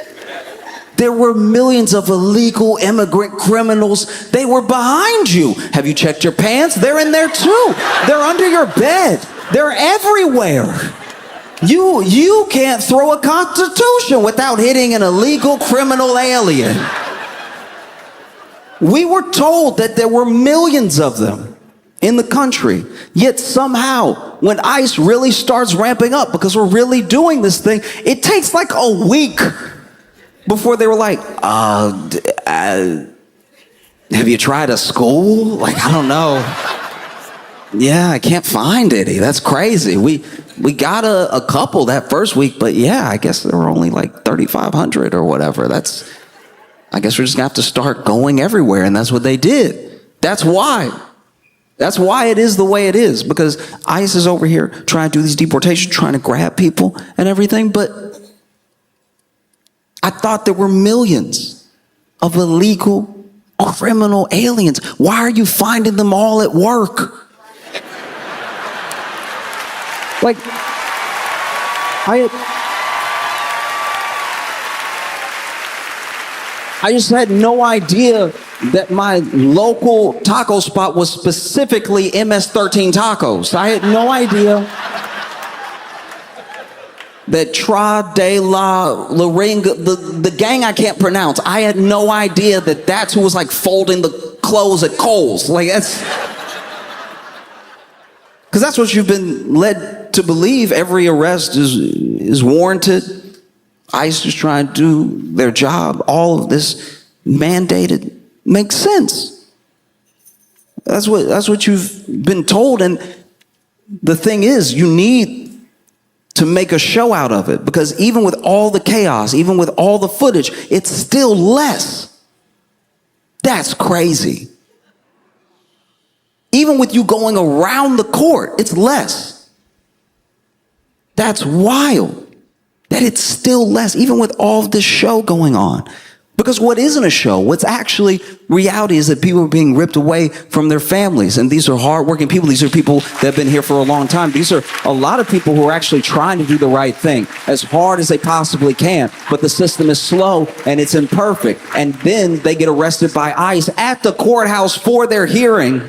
There were millions of illegal immigrant criminals. They were behind you. Have you checked your pants? They're in there too. They're under your bed. They're everywhere. You can't throw a constitution without hitting an illegal criminal alien. We were told that there were millions of them in the country. Yet somehow, when ICE really starts ramping up, because we're really doing this thing, it takes like a week before they were like, have you tried a school? Like, I don't know. Yeah, I can't find any. That's crazy. We got a couple that first week, but yeah, I guess there were only like 3,500 or whatever. I guess we're just gonna have to start going everywhere, and that's what they did. That's why it is the way it is, because ICE is over here trying to do these deportations, trying to grab people and everything, but I thought there were millions of illegal criminal aliens. Why are you finding them all at work? Like, I just had no idea that my local taco spot was specifically MS-13 tacos. I had no idea that Tra de la Ringa, the gang I can't pronounce, I had no idea that that's who was like folding the clothes at Kohl's. Like, that's, because that's what you've been led to believe. Every arrest is warranted. ICE is trying to do their job. All of this mandated makes sense. That's what you've been told. And the thing is, you need to make a show out of it, because even with all the chaos, even with all the footage, it's still less. That's crazy. Even with you going around the court, it's less. That's wild. That it's still less, even with all of this show going on. Because what isn't a show, what's actually reality, is that people are being ripped away from their families. And these are hardworking people. These are people that have been here for a long time. These are a lot of people who are actually trying to do the right thing as hard as they possibly can. But the system is slow and it's imperfect. And then they get arrested by ICE at the courthouse for their hearing.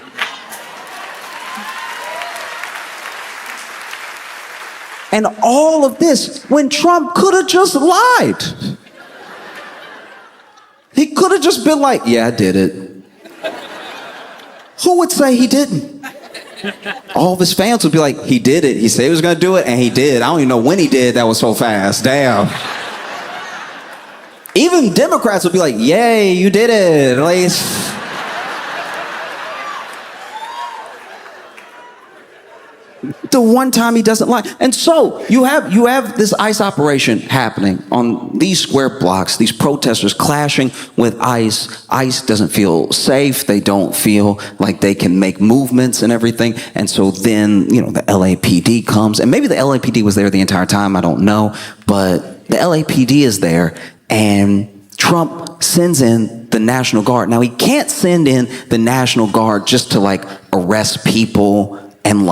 And all of this when Trump could have just lied. He could have just been like, yeah, I did it. Who would say he didn't? All of his fans would be like, he did it. He said he was going to do it, and he did. I don't even know when he did. That was so fast. Damn. Even Democrats would be like, yay, you did it. Like, the one time he doesn't lie. And so you have this ICE operation happening on these square blocks, these protesters clashing with ICE. ICE doesn't feel safe. They don't feel like they can make movements and everything. And so then, the LAPD comes, and maybe the LAPD was there the entire time. I don't know. But the LAPD is there, and Trump sends in the National Guard. Now, he can't send in the National Guard just to arrest people and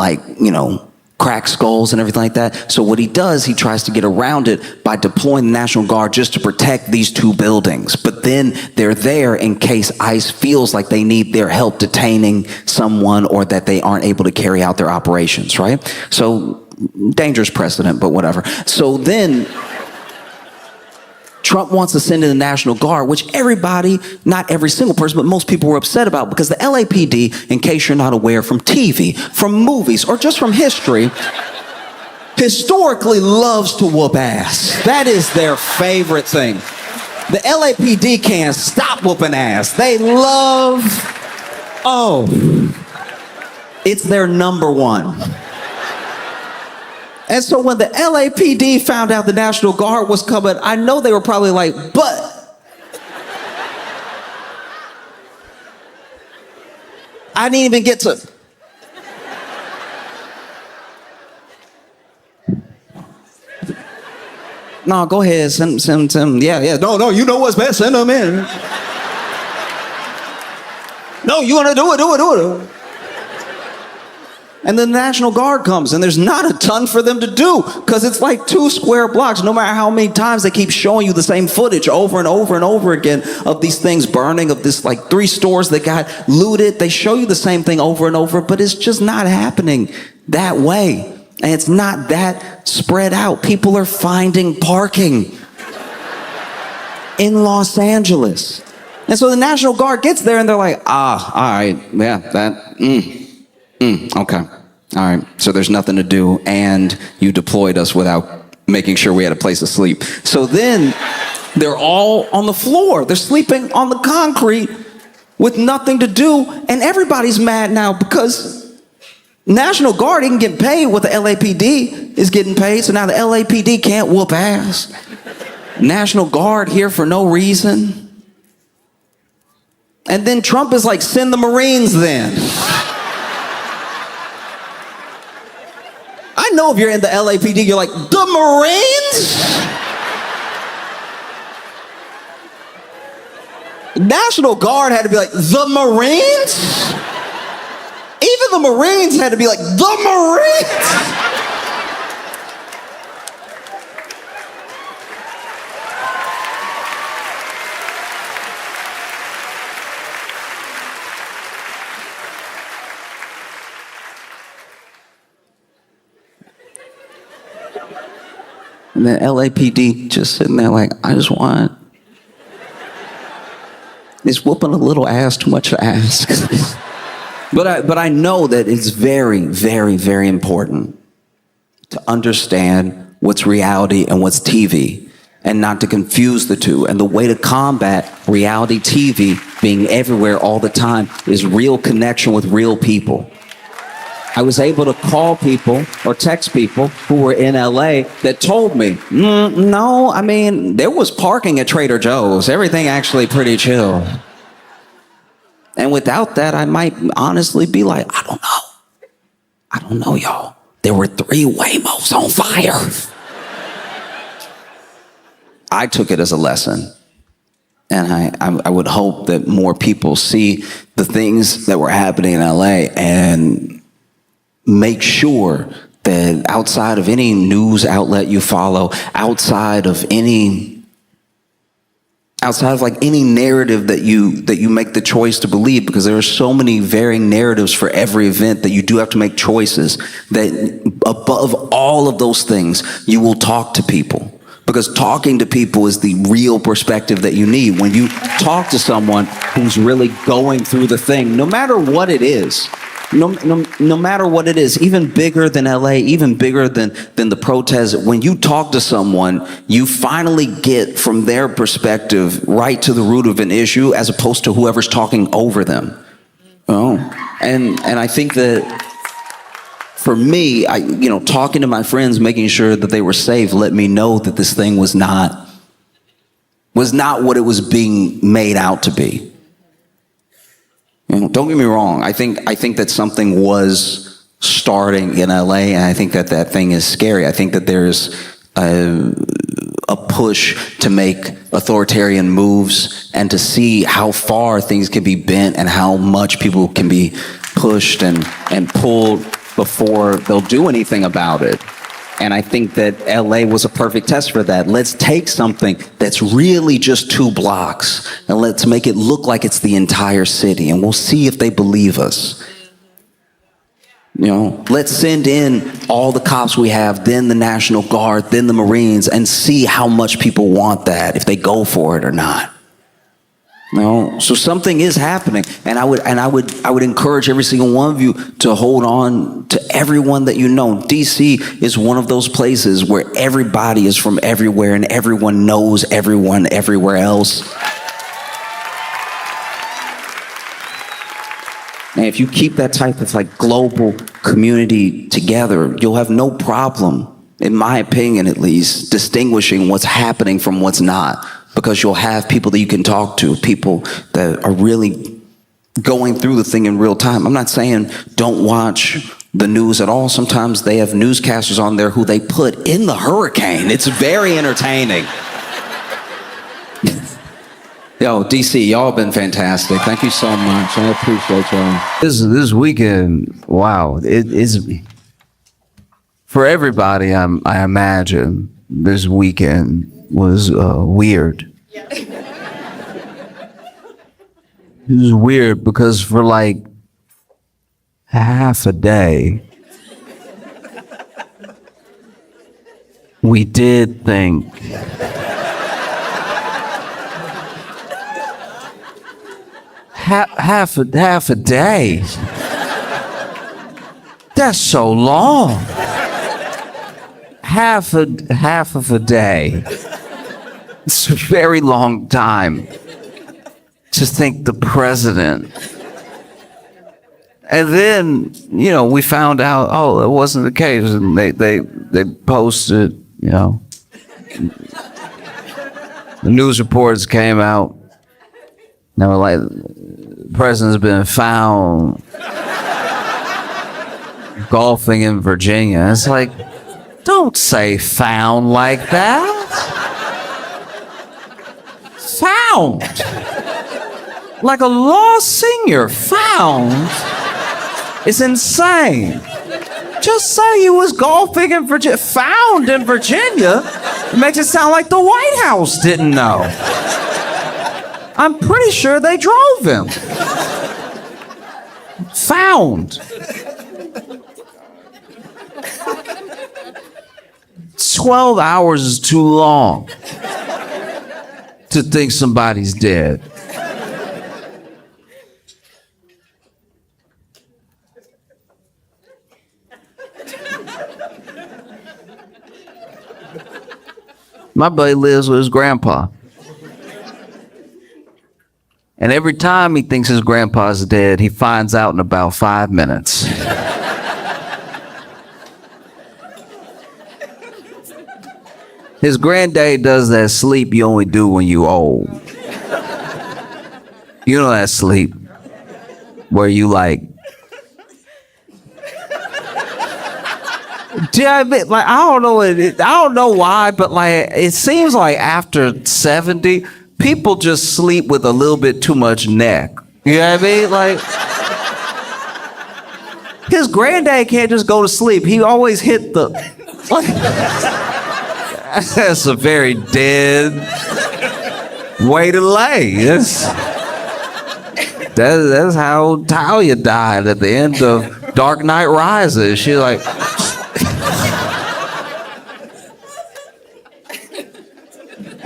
crack skulls and everything like that. So what he does, he tries to get around it by deploying the National Guard just to protect these two buildings. But then they're there in case ICE feels like they need their help detaining someone, or that they aren't able to carry out their operations, right? So dangerous precedent, but whatever. So then Trump wants to send in the National Guard, which everybody, not every single person, but most people were upset about, because the LAPD, in case you're not aware from TV, from movies, or just from history, historically loves to whoop ass. That is their favorite thing. The LAPD can't stop whooping ass. They love, it's their number one. And so when the LAPD found out the National Guard was coming, I know they were probably like, but I didn't even get to. No, go ahead, send them. Yeah. No, you know what's best, send them in. No, you want to do it. And then the National Guard comes, and there's not a ton for them to do, because it's like 2 square blocks. No matter how many times they keep showing you the same footage over and over and over again of these things burning, of this like 3 stores that got looted. They show you the same thing over and over, but it's just not happening that way. And it's not that spread out. People are finding parking in Los Angeles. And so the National Guard gets there and they're like, all right, yeah, okay. All right. So there's nothing to do, and you deployed us without making sure we had a place to sleep. So then they're all on the floor. They're sleeping on the concrete with nothing to do, and everybody's mad now because National Guard didn't get paid what the LAPD is getting paid, so now the LAPD can't whoop ass. National Guard here for no reason. And then Trump is like, send the Marines then. I know if you're in the LAPD, you're like, the Marines? National Guard had to be like, the Marines? Even the Marines had to be like, the Marines? And then LAPD just sitting there like, is whooping a little ass too much to ask? But I know that it's very, very, very important to understand what's reality and what's TV, and not to confuse the two. And the way to combat reality TV being everywhere all the time is real connection with real people. I was able to call people or text people who were in LA that told me, no, I mean, there was parking at Trader Joe's. Everything actually pretty chill. And without that, I might honestly be like, I don't know, y'all. There were 3 Waymos on fire. I took it as a lesson. And I would hope that more people see the things that were happening in LA and make sure that outside of any news outlet you follow, outside of like any narrative that you make the choice to believe, because there are so many varying narratives for every event that you do have to make choices, that above all of those things, you will talk to people. Because talking to people is the real perspective that you need. When you talk to someone who's really going through the thing, no matter what it is, no matter what it is, even bigger than LA, even bigger than the protests, when you talk to someone, you finally get from their perspective right to the root of an issue, as opposed to whoever's talking over them. And I think that for me, talking to my friends, making sure that they were safe, let me know that this thing was not what it was being made out to be. Don't get me wrong. I think that something was starting in LA, and I think that thing is scary. I think that there's a push to make authoritarian moves and to see how far things can be bent and how much people can be pushed and pulled before they'll do anything about it. And I think that LA was a perfect test for that. Let's take something that's really just 2 blocks and let's make it look like it's the entire city, and we'll see if they believe us. Let's send in all the cops we have, then the National Guard, then the Marines, and see how much people want that, if they go for it or not. So something is happening, and I would encourage every single one of you to hold on to everyone that you know. DC is one of those places where everybody is from everywhere and everyone knows everyone everywhere else. And if you keep that type of like global community together, you'll have no problem, in my opinion at least, distinguishing what's happening from what's not. Because you'll have people that you can talk to, people that are really going through the thing in real time. I'm not saying don't watch the news at all. Sometimes they have newscasters on there who they put in the hurricane. It's very entertaining. Yo, DC, y'all been fantastic. Thank you so much. I appreciate y'all. This weekend, wow, it is for everybody. I imagine this weekend was weird. It was weird because for like half a day, we did think half a day. That's so long. Half of a day. It's a very long time to think the president. And then, we found out, it wasn't the case. And they posted, the news reports came out. They were like, the president's been found golfing in Virginia. It's like, don't say found like that. Found. Like a lost singer. Found. It's insane. Just say he was golfing in Virginia. Found in Virginia? It makes it sound like the White House didn't know. I'm pretty sure they drove him. Found. 12 hours is too long to think somebody's dead. My buddy lives with his grandpa. And every time he thinks his grandpa's dead, he finds out in about 5 minutes. His granddad does that sleep you only do when you old. You know that sleep where you like, I don't know, I don't know why, but like it seems like after 70, people just sleep with a little bit too much neck. You know what I mean? Like, his granddad can't just go to sleep. He always hit the. Like, that's a very dead way to lay. That's how Talia died at the end of Dark Knight Rises. She's like.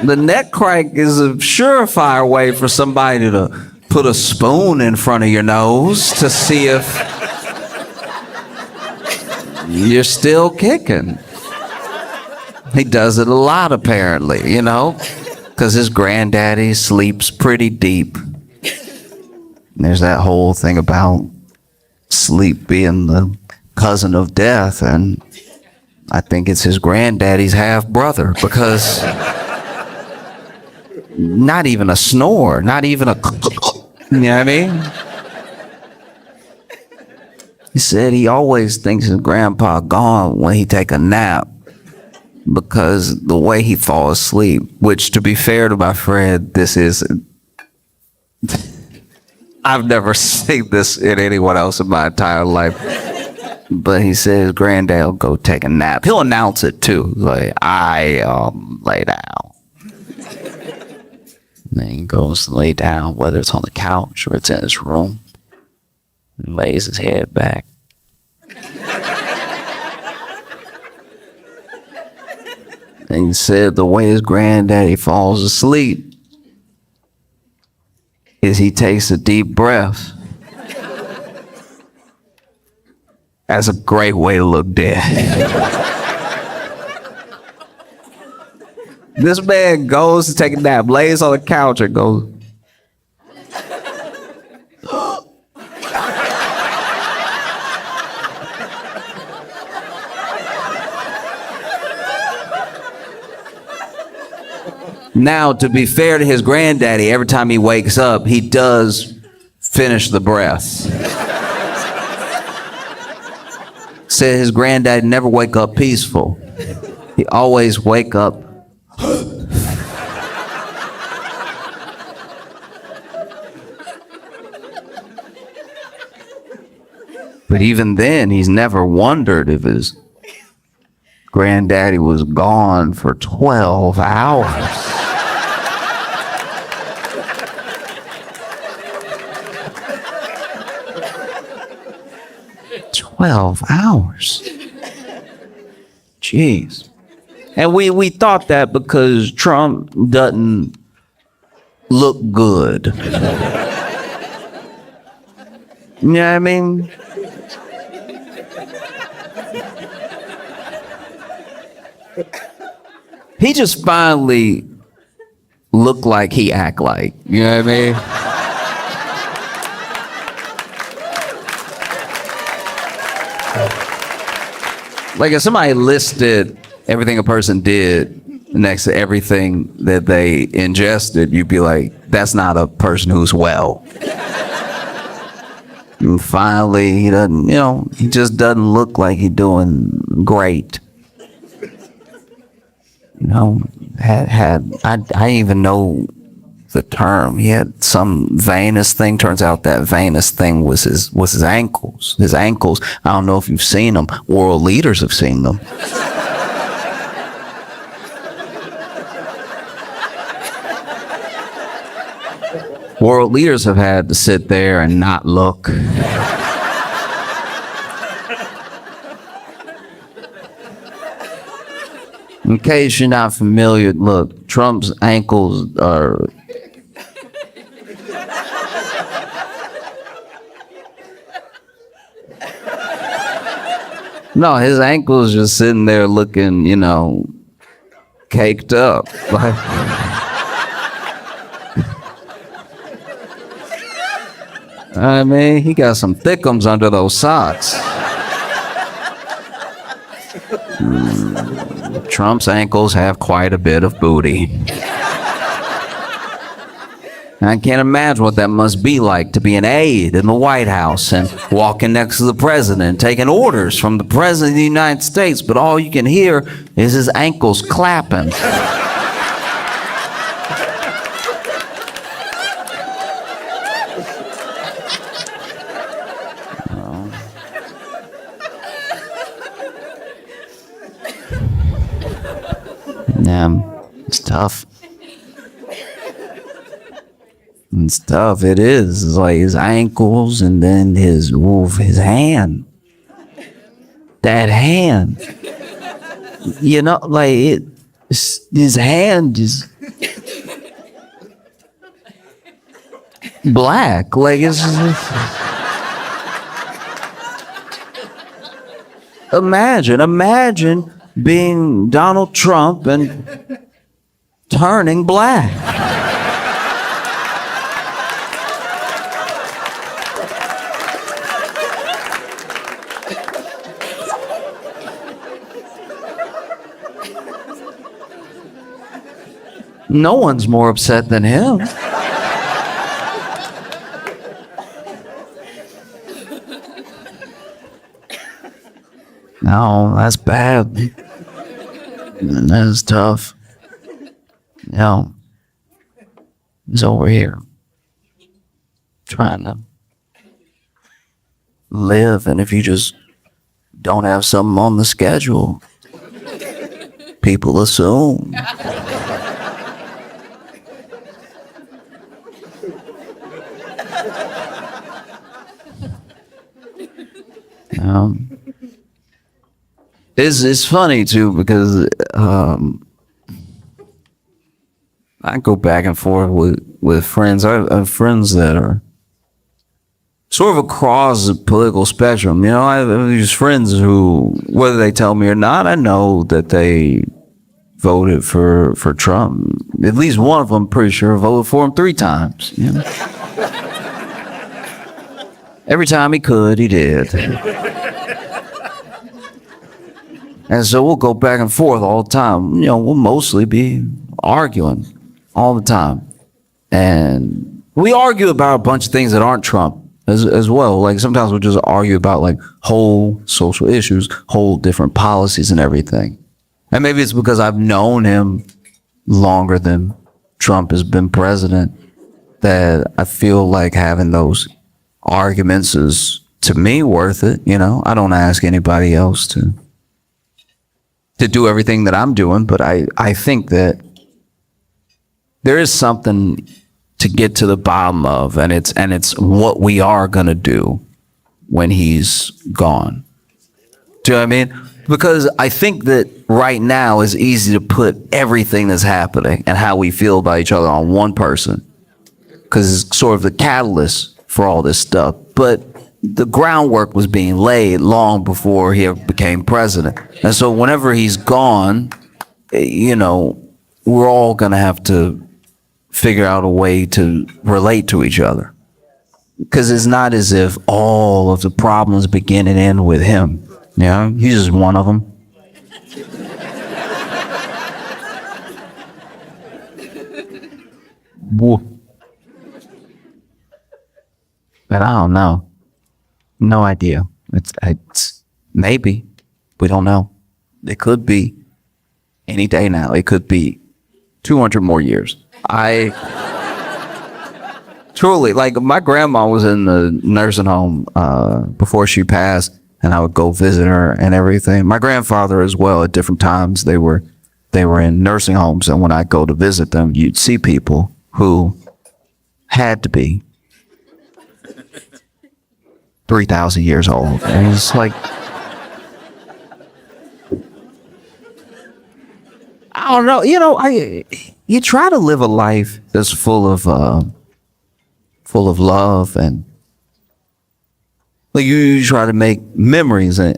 The neck crank is a surefire way for somebody to put a spoon in front of your nose to see if you're still kicking. He does it a lot, apparently, because his granddaddy sleeps pretty deep. There's that whole thing about sleep being the cousin of death, and I think it's his granddaddy's half brother, because not even a snore, not even a, you know what I mean? He said he always thinks his grandpa gone when he take a nap because the way he falls asleep, which to be fair to my friend, this is, I've never seen this in anyone else in my entire life. But he said his granddad will go take a nap. He'll announce it too, like, I lay down. And then he goes to lay down, whether it's on the couch or it's in his room, and lays his head back. And he said the way his granddaddy falls asleep is he takes a deep breath. That's a great way to look dead. This man goes to take a nap, lays on the couch and goes, Now, to be fair to his granddaddy, every time he wakes up, he does finish the breath. said his granddad never wake up peaceful. He always wake up. But even then, he's never wondered if his granddaddy was gone for 12 hours. 12 hours. Jeez. And we thought that because Trump doesn't look good. You know what I mean? He just finally looked like he act like. You know what I mean? Like if somebody listed everything a person did next to everything that they ingested, you'd be like, that's not a person who's well. And finally, he doesn't, he just doesn't look like he's doing great. I didn't even know the term. He had some venous thing. Turns out that venous thing was his ankles. His ankles. I don't know if you've seen them. World leaders have seen them. World leaders have had to sit there and not look. In case you're not familiar, look, Trump's ankles are... No, his ankles just sitting there looking, caked up. Like... I mean, he got some thickums under those socks. Trump's ankles have quite a bit of booty. I can't imagine what that must be like to be an aide in the White House and walking next to the president, taking orders from the president of the United States, but all you can hear is his ankles clapping. Yeah, it's tough. It's tough. It is. It's like his ankles and then his hand. That hand. His hand is black. Like it's imagine being Donald Trump and turning black. No one's more upset than him. No, that's bad. And that is tough. He's over here trying to live, and if you just don't have something on the schedule, people assume. It's funny too because I go back and forth with friends. I have friends that are sort of across the political spectrum. I have these friends who, whether they tell me or not, I know that they voted for Trump. At least one of them, pretty sure, voted for him 3 times. Every time he could, he did. And so we'll go back and forth all the time. We'll mostly be arguing all the time. And we argue about a bunch of things that aren't Trump. as well. Like sometimes we'll just argue about like whole social issues, whole different policies and everything. And maybe it's because I've known him longer than Trump has been president that I feel like having those arguments is to me worth it. You know, I don't ask anybody else to do everything that I'm doing, but I think that there is something to get to the bottom of, and it's what we are gonna do when he's gone. Do you know what I mean? Because I think that right now it's easy to put everything that's happening and how we feel about each other on one person, because it's sort of the catalyst for all this stuff. But the groundwork was being laid long before he ever became president. And so whenever he's gone, you know, we're all gonna have to figure out a way to relate to each other. Because it's not as if all of the problems begin and end with him. You know, he's just one of them. But I don't know. No idea. It's maybe. We don't know. It could be any day now. It could be 200 more years. I truly, like, my grandma was in the nursing home before she passed, and I would go visit her and everything. My grandfather as well, at different times, they were in nursing homes, and when I go to visit them, you'd see people who had to be 3,000 years old. And it's like, I don't know, you know, you try to live a life that's full of love, and like you try to make memories and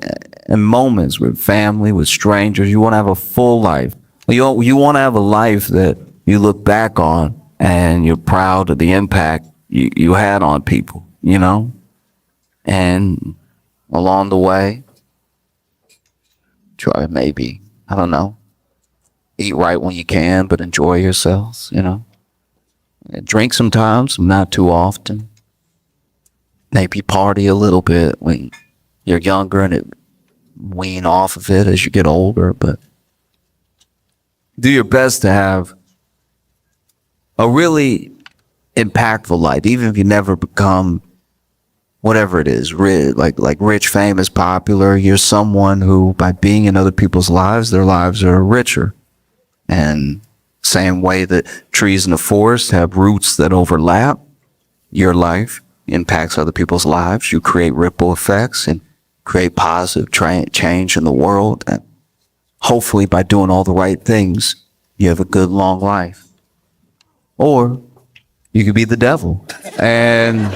moments with family, with strangers. You want to have a full life. You want to have a life that you look back on and you're proud of the impact you had on people, you know? And along the way, try to maybe, I don't know, eat right when you can, but enjoy yourselves, you know? Drink sometimes, not too often. Maybe party a little bit when you're younger and wean off of it as you get older, but do your best to have a really impactful life, even if you never become whatever it is, like rich, famous, popular. You're someone who, by being in other people's lives, their lives are richer. And same way that trees in the forest have roots that overlap, your life impacts other people's lives. You create ripple effects and create positive change in the world. And hopefully by doing all the right things, you have a good long life. Or you could be the devil and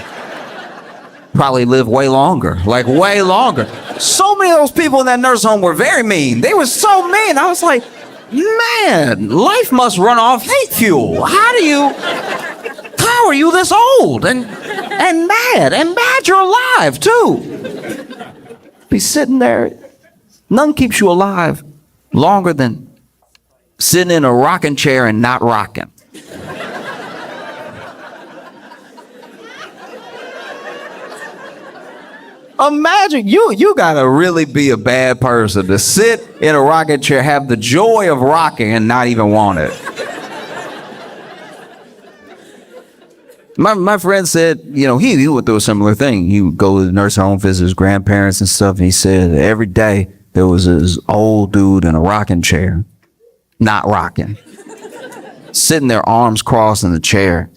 probably live way longer, like way longer. So many of those people in that nursing home were very mean. They were so mean. I was like, man, life must run off hate fuel. How are you this old and mad you're alive too? Be sitting there, none keeps you alive longer than sitting in a rocking chair and not rocking. Imagine, you gotta really be a bad person to sit in a rocking chair, have the joy of rocking and not even want it. My friend said, you know, he went through a similar thing. He would go to the nursing home, visit his grandparents and stuff, and he said every day there was this old dude in a rocking chair, not rocking, sitting there, arms crossed in the chair.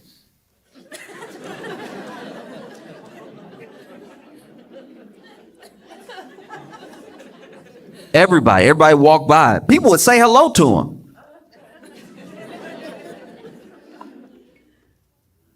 Everybody walked by. People would say hello to him.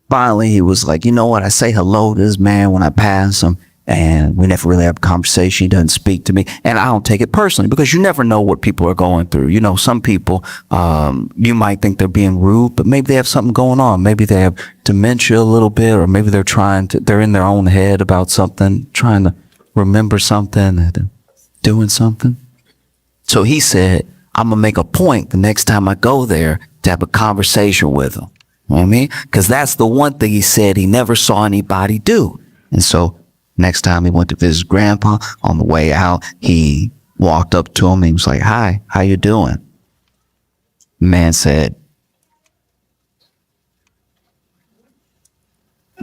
Finally, he was like, you know what? I say hello to this man when I pass him, and we never really have a conversation. He doesn't speak to me, and I don't take it personally because you never know what people are going through. You know, some people, you might think they're being rude, but maybe they have something going on. Maybe they have dementia a little bit, or maybe they're in their own head about something, trying to remember something, doing something. So he said, I'm going to make a point the next time I go there to have a conversation with him. You know what I mean? Because that's the one thing he said he never saw anybody do. And so next time he went to visit his grandpa, on the way out, he walked up to him and he was like, "Hi, how you doing?" Man said,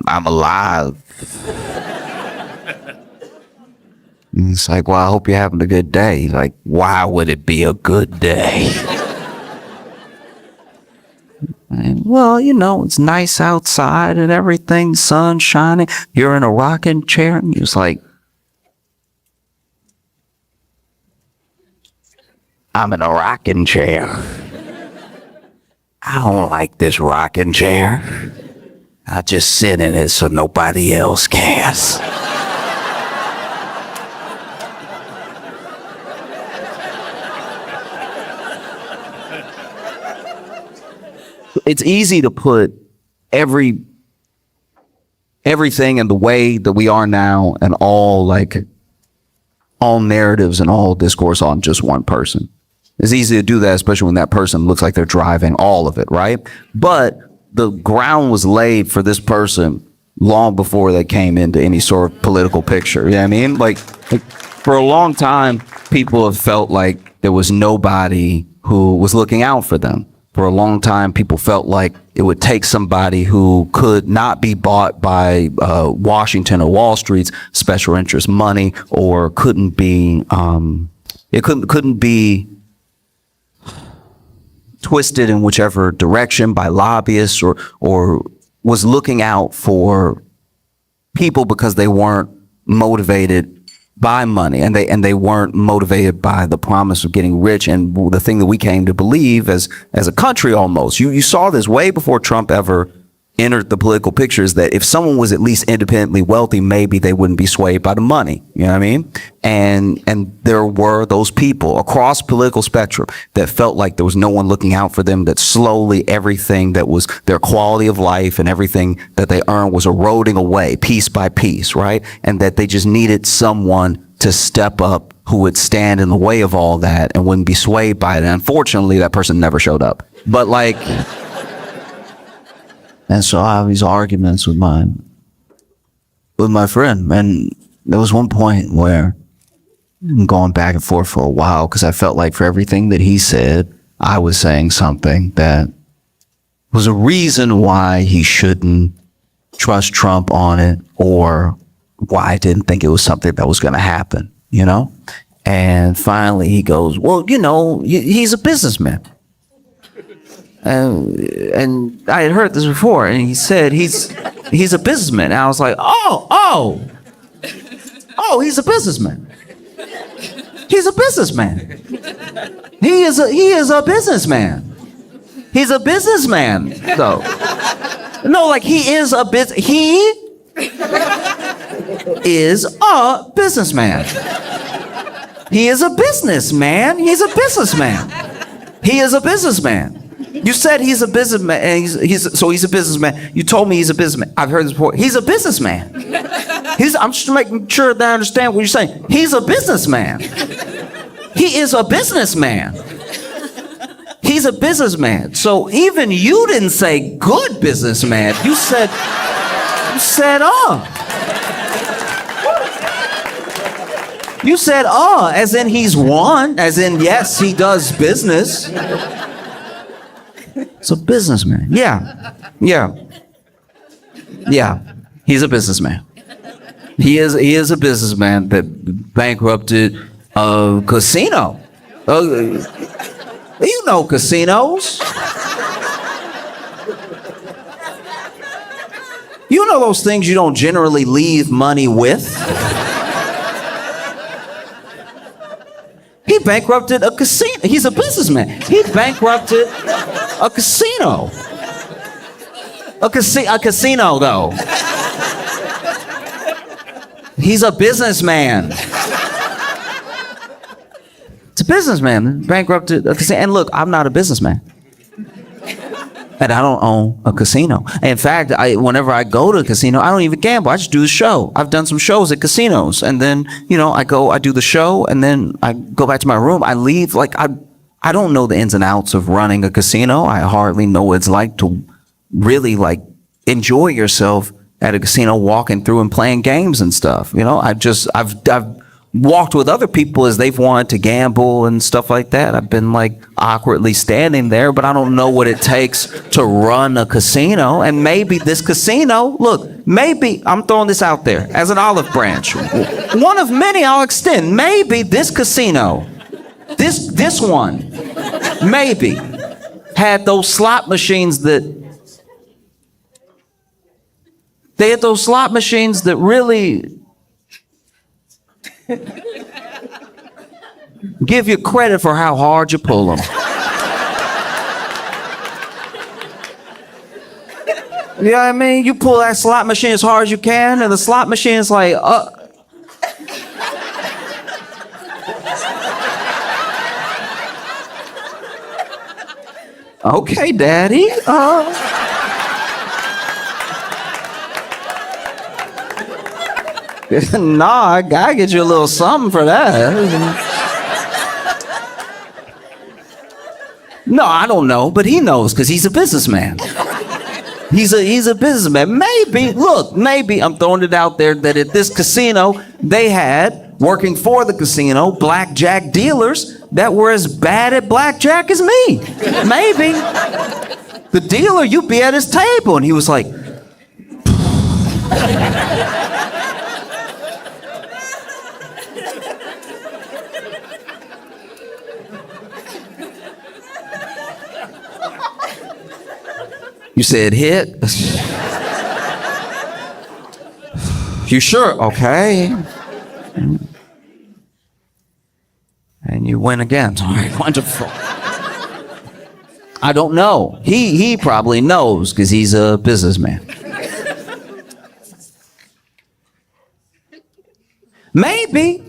"I'm alive." And it's like, "Well, I hope you're having a good day." He's like, "Why would it be a good day?" And, "Well, it's nice outside and everything, sun shining. You're in a rocking chair." And he was like, "I'm in a rocking chair. I don't like this rocking chair. I just sit in it so nobody else cares." It's easy to put everything in the way that we are now and all narratives and all discourse on just one person. It's easy to do that, especially when that person looks like they're driving all of it, right? But the ground was laid for this person long before they came into any sort of political picture. You know what I mean? Like for a long time, people have felt like there was nobody who was looking out for them. For a long time, people felt like it would take somebody who could not be bought by Washington or Wall Street's special interest money, or couldn't be twisted in whichever direction by lobbyists, or was looking out for people because they weren't motivated by money, and they weren't motivated by the promise of getting rich, and the thing that we came to believe as a country almost. You saw this way before Trump ever entered the political picture, is that if someone was at least independently wealthy, maybe they wouldn't be swayed by the money. You know what I mean? And there were those people across political spectrum that felt like there was no one looking out for them, that slowly everything that was their quality of life and everything that they earned was eroding away piece by piece, right? And that they just needed someone to step up who would stand in the way of all that and wouldn't be swayed by it. And unfortunately, that person never showed up. But and so I have these arguments with my friend, and there was one point where I'm going back and forth for a while because I felt like for everything that he said, I was saying something that was a reason why he shouldn't trust Trump on it, or why I didn't think it was something that was going to happen, And finally he goes, "Well, he's a businessman." And I had heard this before, and he said he's a businessman. And I was like, oh, he's a businessman. He's a businessman. He is a businessman. He's a businessman, though. No, like he is a businessman. He is a businessman. He is a businessman. He's a businessman. He is a businessman. You said he's a businessman, and he's a businessman. You told me he's a businessman. I've heard this before. He's a businessman. I'm just making sure that I understand what you're saying. He's a businessman. He is a businessman. He's a businessman. So even you didn't say good businessman. You said, You said, as in he's one, as in, yes, he does business. It's a businessman. Yeah. He's a businessman. He is a businessman that bankrupted a casino. You know casinos. You know those things you don't generally leave money with. He bankrupted a casino. He's a businessman. He bankrupted a casino. A casino, though. He's a businessman. It's a businessman. Bankrupted a casino. And look, I'm not a businessman. And I don't own a casino. In fact, whenever I go to a casino, I don't even gamble. I just do the show. I've done some shows at casinos. And then, I do the show, and then I go back to my room. I leave. I don't know the ins and outs of running a casino. I hardly know what it's like to really enjoy yourself at a casino walking through and playing games and stuff. You know, I've walked with other people as they've wanted to gamble and stuff like that. I've been like awkwardly standing there, but I don't know what it takes to run a casino. And maybe this casino, look, maybe I'm throwing this out there as an olive branch. One of many I'll extend. Maybe this casino, this one, maybe had those slot machines that really give you credit for how hard you pull them. You know what I mean? You pull that slot machine as hard as you can, and the slot machine is like, okay, daddy. Nah, I gotta get you a little something for that. No, I don't know, but he knows because he's a businessman. He's a businessman. Maybe I'm throwing it out there that at this casino they had, working for the casino, blackjack dealers that were as bad at blackjack as me. Maybe. The dealer, you'd be at his table, and he was like, you said hit? You sure? Okay. And you win again. All right, wonderful. I don't know. He probably knows because he's a businessman. Maybe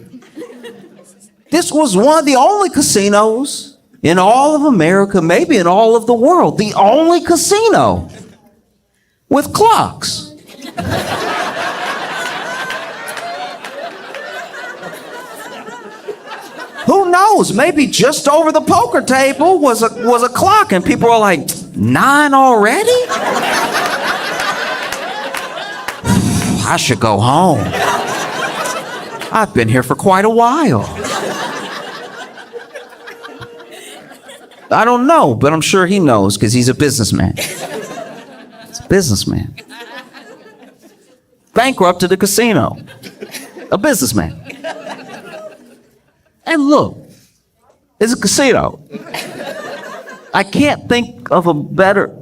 this was one of the only casinos in all of America, maybe in all of the world, the only casino with clocks. Who knows? Maybe just over the poker table was a clock, and people were like, 9 already? I should go home. I've been here for quite a while. I don't know, but I'm sure he knows because he's a businessman. He's a businessman. Bankrupted a casino. A businessman. And look, it's a casino. I can't think of a better...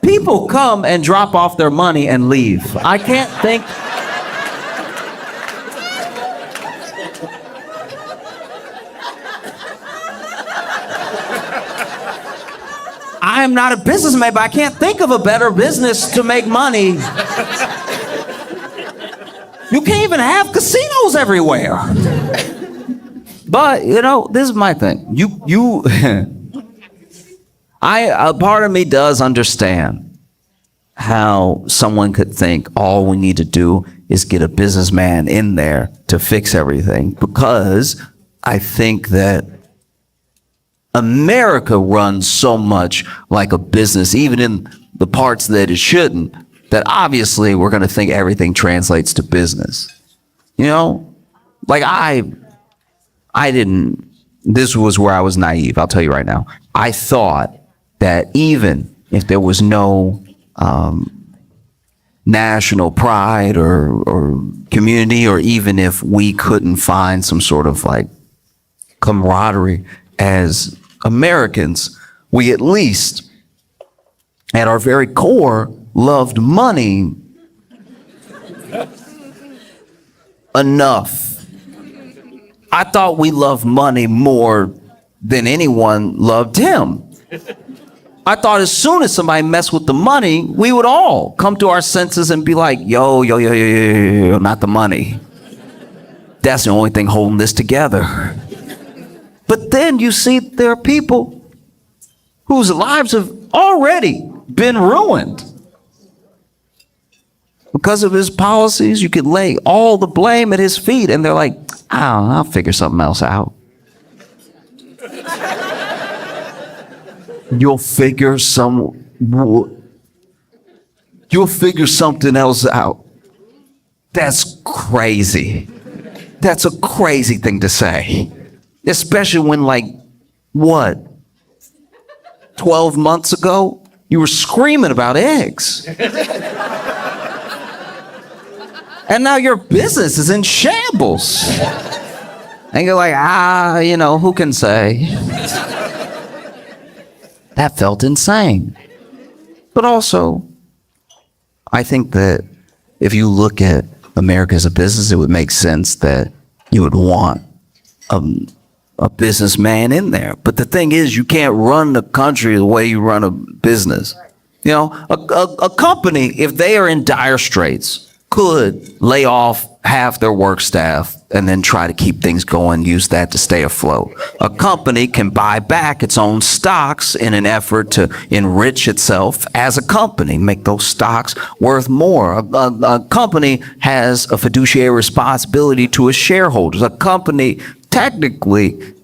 People come and drop off their money and leave. I can't think... I am not a businessman, but I can't think of a better business to make money. You can't even have casinos everywhere. But, you know, this is my thing. A part of me does understand how someone could think all we need to do is get a businessman in there to fix everything, because I think that America runs so much like a business, even in the parts that it shouldn't, that obviously we're going to think everything translates to business. You know, like I didn't, this was where I was naive, I'll tell you right now. I thought that even if there was no national pride or community, or even if we couldn't find some sort of like camaraderie as Americans, we at least, at our very core, loved money enough. I thought we loved money more than anyone loved him. I thought as soon as somebody messed with the money, we would all come to our senses and be like, yo, not the money. That's the only thing holding this together. But then you see there are people whose lives have already been ruined because of his policies. You could lay all the blame at his feet, and they're like, I'll figure something else out. You'll figure some... You'll figure something else out. That's crazy. That's a crazy thing to say. Especially when, like, what? 12 months ago, you were screaming about eggs. And now your business is in shambles. And you're like, who can say? That felt insane. But also, I think that if you look at America as a business, it would make sense that you would want a businessman in there. But the thing is, you can't run the country the way you run a business. You know, a company, if they are in dire straits, could lay off half their work staff and then try to keep things going, use that to stay afloat. A company can buy back its own stocks in an effort to enrich itself as a company, make those stocks worth more. A company has a fiduciary responsibility to its shareholders. A company technically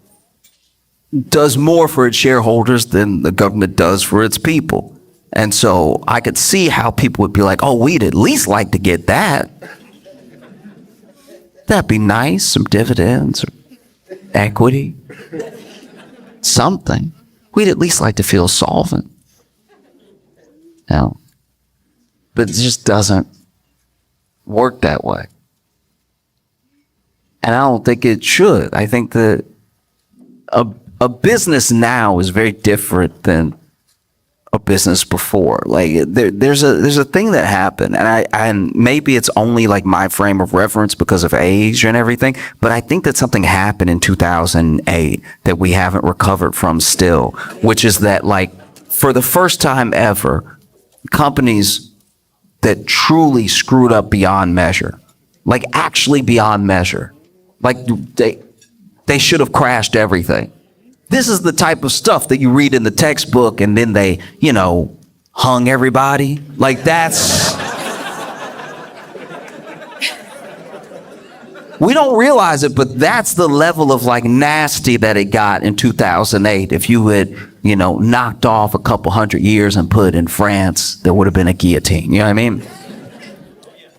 does more for its shareholders than the government does for its people. And so I could see how people would be like, oh, we'd at least like to get that. That'd be nice, some dividends, or equity, something. We'd at least like to feel solvent. Now, but it just doesn't work that way. And I don't think it should. I think that a business now is very different than a business before. Like there's a thing that happened, and maybe it's only like my frame of reference because of age and everything, but I think that something happened in 2008 that we haven't recovered from still, which is that, like, for the first time ever, companies that truly screwed up beyond measure, like actually beyond measure, like they should have crashed everything. This is the type of stuff that you read in the textbook and then they, hung everybody. Like that's... We don't realize it, but that's the level of like nasty that it got in 2008. If you had, knocked off a couple 100 years and put it in France, there would have been a guillotine. You know what I mean?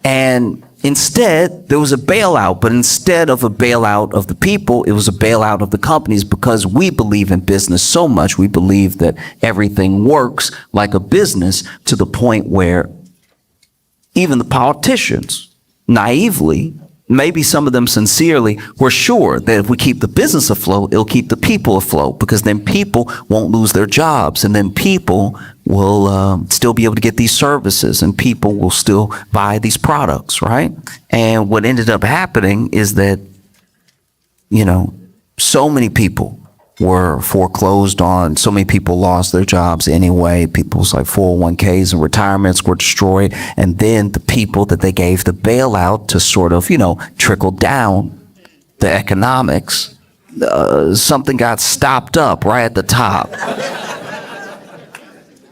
And instead, there was a bailout, but instead of a bailout of the people, it was a bailout of the companies, because we believe in business so much. We believe that everything works like a business, to the point where even the politicians, naively, maybe some of them sincerely, were sure that if we keep the business afloat, it'll keep the people afloat, because then people won't lose their jobs, and then people will still be able to get these services, and people will still buy these products, right? And what ended up happening is that, so many people were foreclosed on. So many people lost their jobs anyway. People's like 401ks and retirements were destroyed. And then the people that they gave the bailout to sort of, trickle down the economics, something got stopped up right at the top.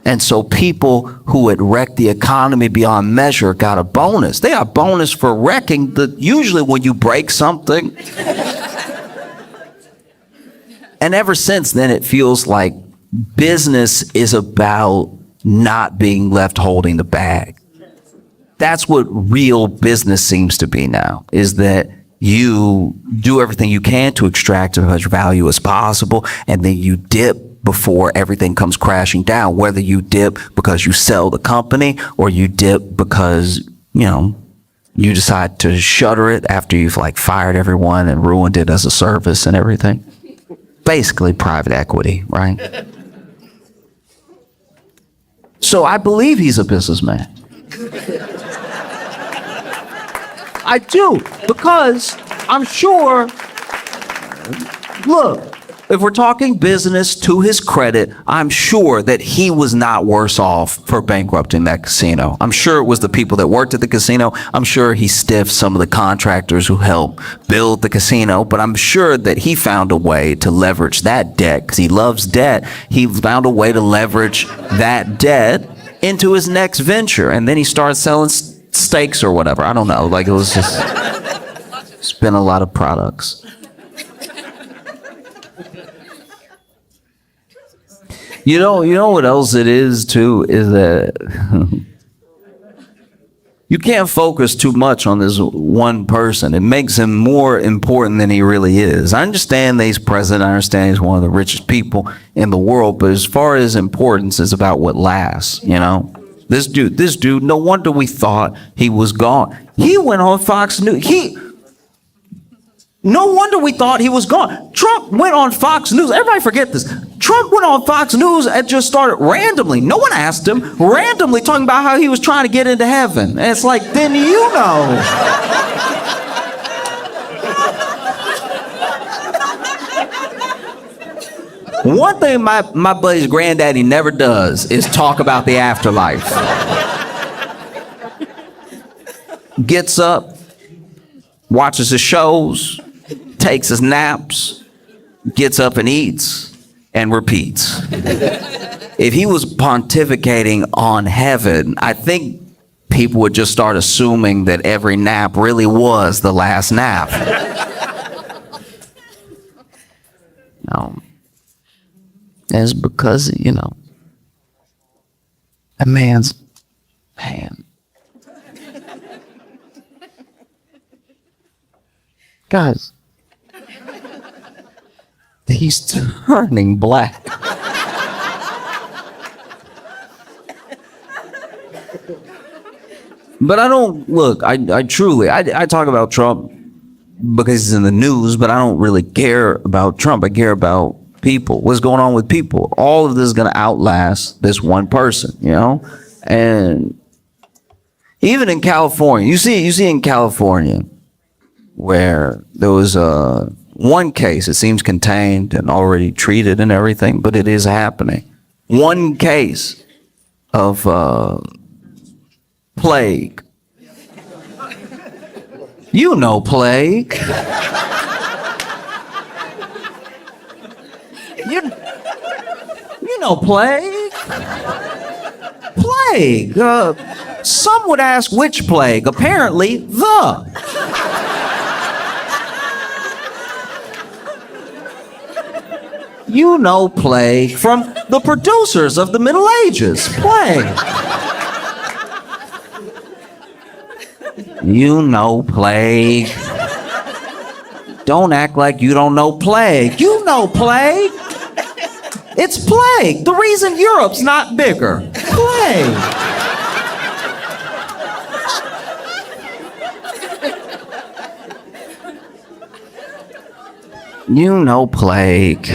And so people who had wrecked the economy beyond measure got a bonus. They got a bonus for wrecking usually when you break something. And ever since then, it feels like business is about not being left holding the bag. That's what real business seems to be now, is that you do everything you can to extract as much value as possible, and then you dip before everything comes crashing down, whether you dip because you sell the company or you dip because, you decide to shutter it after you've like fired everyone and ruined it as a service and everything. Basically private equity, right? So I believe he's a businessman. I do, because I'm sure, look, if we're talking business, to his credit, I'm sure that he was not worse off for bankrupting that casino. I'm sure it was the people that worked at the casino. I'm sure he stiffed some of the contractors who helped build the casino, but I'm sure that he found a way to leverage that debt, because he loves debt. He found a way to leverage that debt into his next venture, and then he started selling steaks or whatever. I don't know. Like, it was just, it's been a lot of products. You know what else it is too, is that you can't focus too much on this one person. It makes him more important than he really is. I understand that he's president. I understand he's one of the richest people in the world. But as far as importance, it's about what lasts, you know? This dude, no wonder we thought he was gone. He went on Fox News. No wonder we thought he was gone. Trump went on Fox News. Everybody forget this. Trump went on Fox News and just started randomly. No one asked him. Randomly talking about how he was trying to get into heaven. And it's like, then you know. One thing my buddy's granddaddy never does is talk about the afterlife. Gets up, watches his shows, takes his naps, gets up and eats, and repeats. If he was pontificating on heaven, I think people would just start assuming that every nap really was the last nap. It's because, you know, a man's man. Guys, he's turning black. But I don't, look, I truly, I talk about Trump because he's in the news, but I don't really care about Trump. I care about people. What's going on with people? All of this is going to outlast this one person, you know? And even in California, you see in California where there was one case, it seems contained and already treated and everything, but it is happening. One case of plague. You know plague. You know plague. Plague. Some would ask which plague. Apparently, the. You know plague from the producers of the Middle Ages. Plague. You know plague. Don't act like you don't know plague. You know plague. It's plague. The reason Europe's not bigger. Plague. You know plague.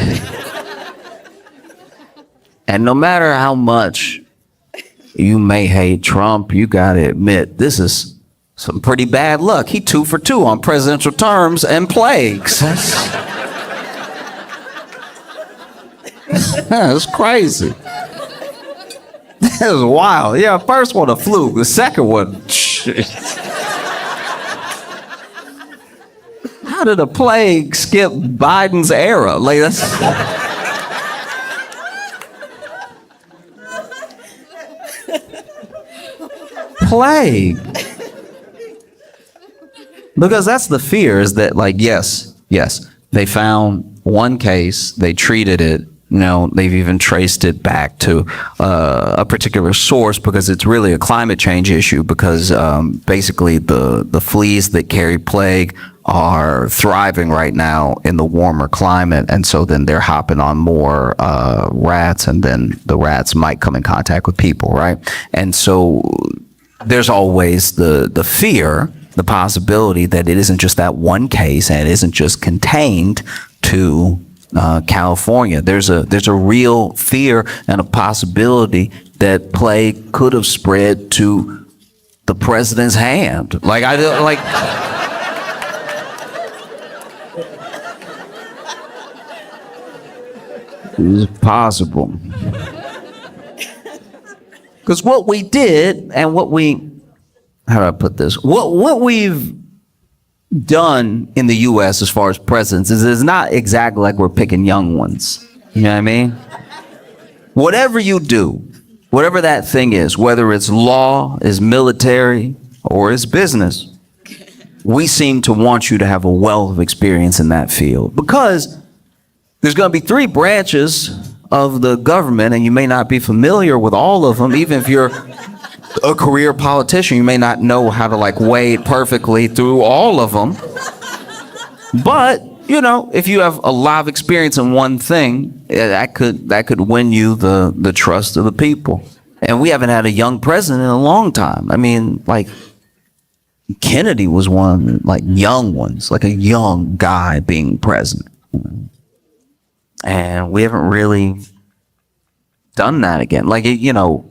And no matter how much you may hate Trump, you gotta admit, this is some pretty bad luck. He 2 for 2 on presidential terms and plagues. That's crazy. That was wild. Yeah, first one a fluke. The second one, how did a plague skip Biden's era? Like that's. Plague. Because that's the fear, is that, like, yes, they found one case, they treated it, you know, they've even traced it back to a particular source, because it's really a climate change issue, because basically the fleas that carry plague are thriving right now in the warmer climate, and so then they're hopping on more rats, and then the rats might come in contact with people, right? And so there's always the fear, the possibility that it isn't just that one case, and it isn't just contained to California. There's a real fear and a possibility that plague could have spread to the president's hand. It's possible. Because what we did, and how do I put this? What we've done in the U.S. as far as presidents is it's not exactly like we're picking young ones. You know what I mean? Whatever you do, whatever that thing is, whether it's law, is military, or it's business, we seem to want you to have a wealth of experience in that field, because there's going to be 3 branches of the government, and you may not be familiar with all of them, even if you're a career politician. You may not know how to like wade perfectly through all of them. But, you know, if you have a lot of experience in one thing, that could win you the trust of the people. And we haven't had a young president in a long time. I mean, like Kennedy was one, like young ones, like a young guy being president. And we haven't really done that again. Like, you know,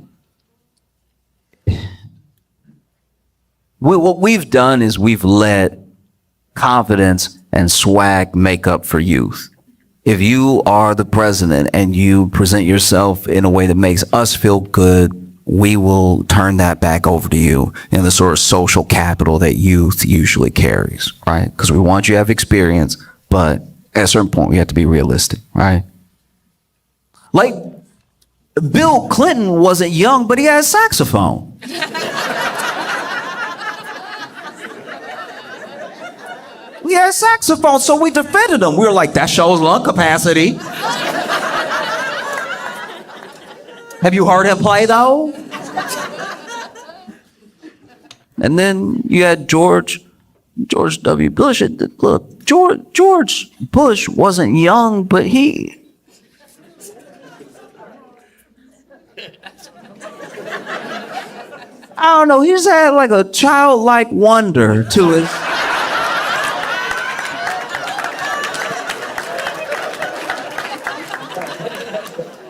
what we've done is we've let confidence and swag make up for youth. If you are the president and you present yourself in a way that makes us feel good, we will turn that back over to you in the sort of social capital that youth usually carries, right? Because we want you to have experience, but at a certain point, we have to be realistic, right? Like, Bill Clinton wasn't young, but he had a saxophone. We had a saxophone, so we defended him. We were like, that shows lung capacity. Have you heard him play, though? And then you had George W. Bush. Look, George Bush wasn't young, but he... I don't know, he just had like a childlike wonder to his...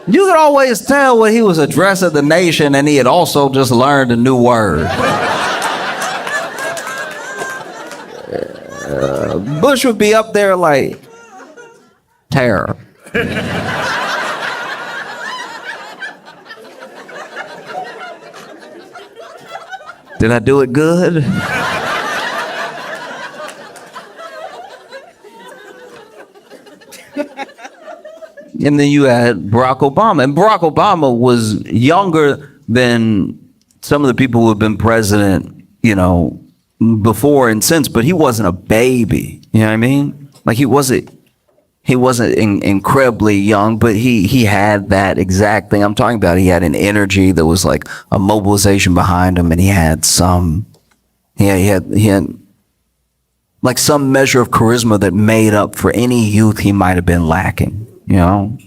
You could always tell when he was addressing the nation and he had also just learned a new word. Bush would be up there like, terror. Did I do it good? And then you had Barack Obama. And Barack Obama was younger than some of the people who have been president, you know, before and since, but he wasn't a baby. You know what I mean? Like he wasn't incredibly young, but he had that exact thing I'm talking about. He had an energy that was like a mobilization behind him, and he had he had like some measure of charisma that made up for any youth he might have been lacking. You know,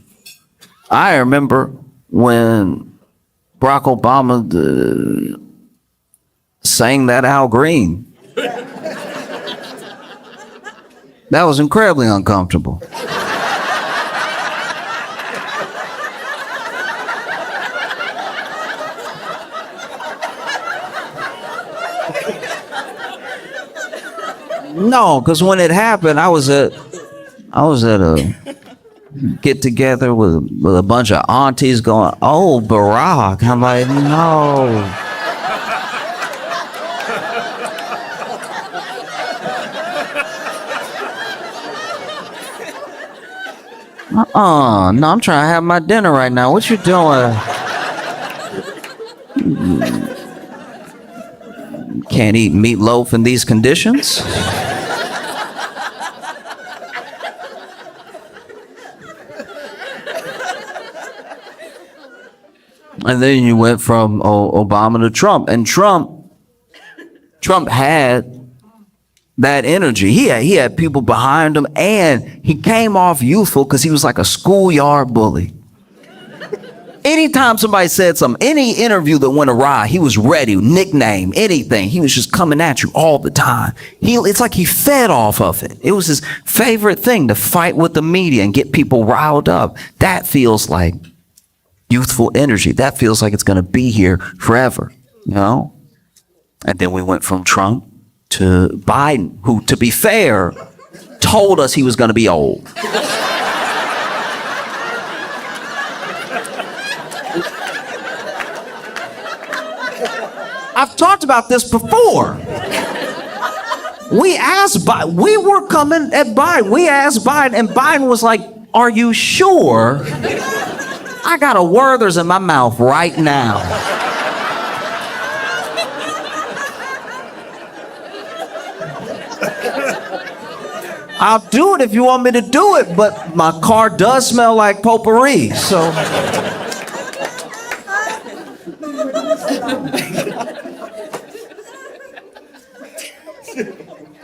I remember when Barack Obama sang that Al Green. That was incredibly uncomfortable. No, because when it happened, I was at a get together with a bunch of aunties going, "Oh, Barack." I'm like, no. No, I'm trying to have my dinner right now. What you doing? Can't eat meatloaf in these conditions. And then you went from Obama to Trump, and Trump had that energy. He had people behind him, and he came off youthful because he was like a schoolyard bully. Anytime somebody said something, any interview that went awry, he was ready, nickname, anything. He was just coming at you all the time. It's like he fed off of it. It was his favorite thing to fight with the media and get people riled up. That feels like youthful energy. That feels like it's going to be here forever, you know? And then we went from Trump to Biden, who, to be fair, told us he was going to be old. I've talked about this before. We were coming at Biden. We asked Biden, and Biden was like, "Are you sure? I got a Werther's in my mouth right now." I'll do it if you want me to do it, but my car does smell like potpourri, so.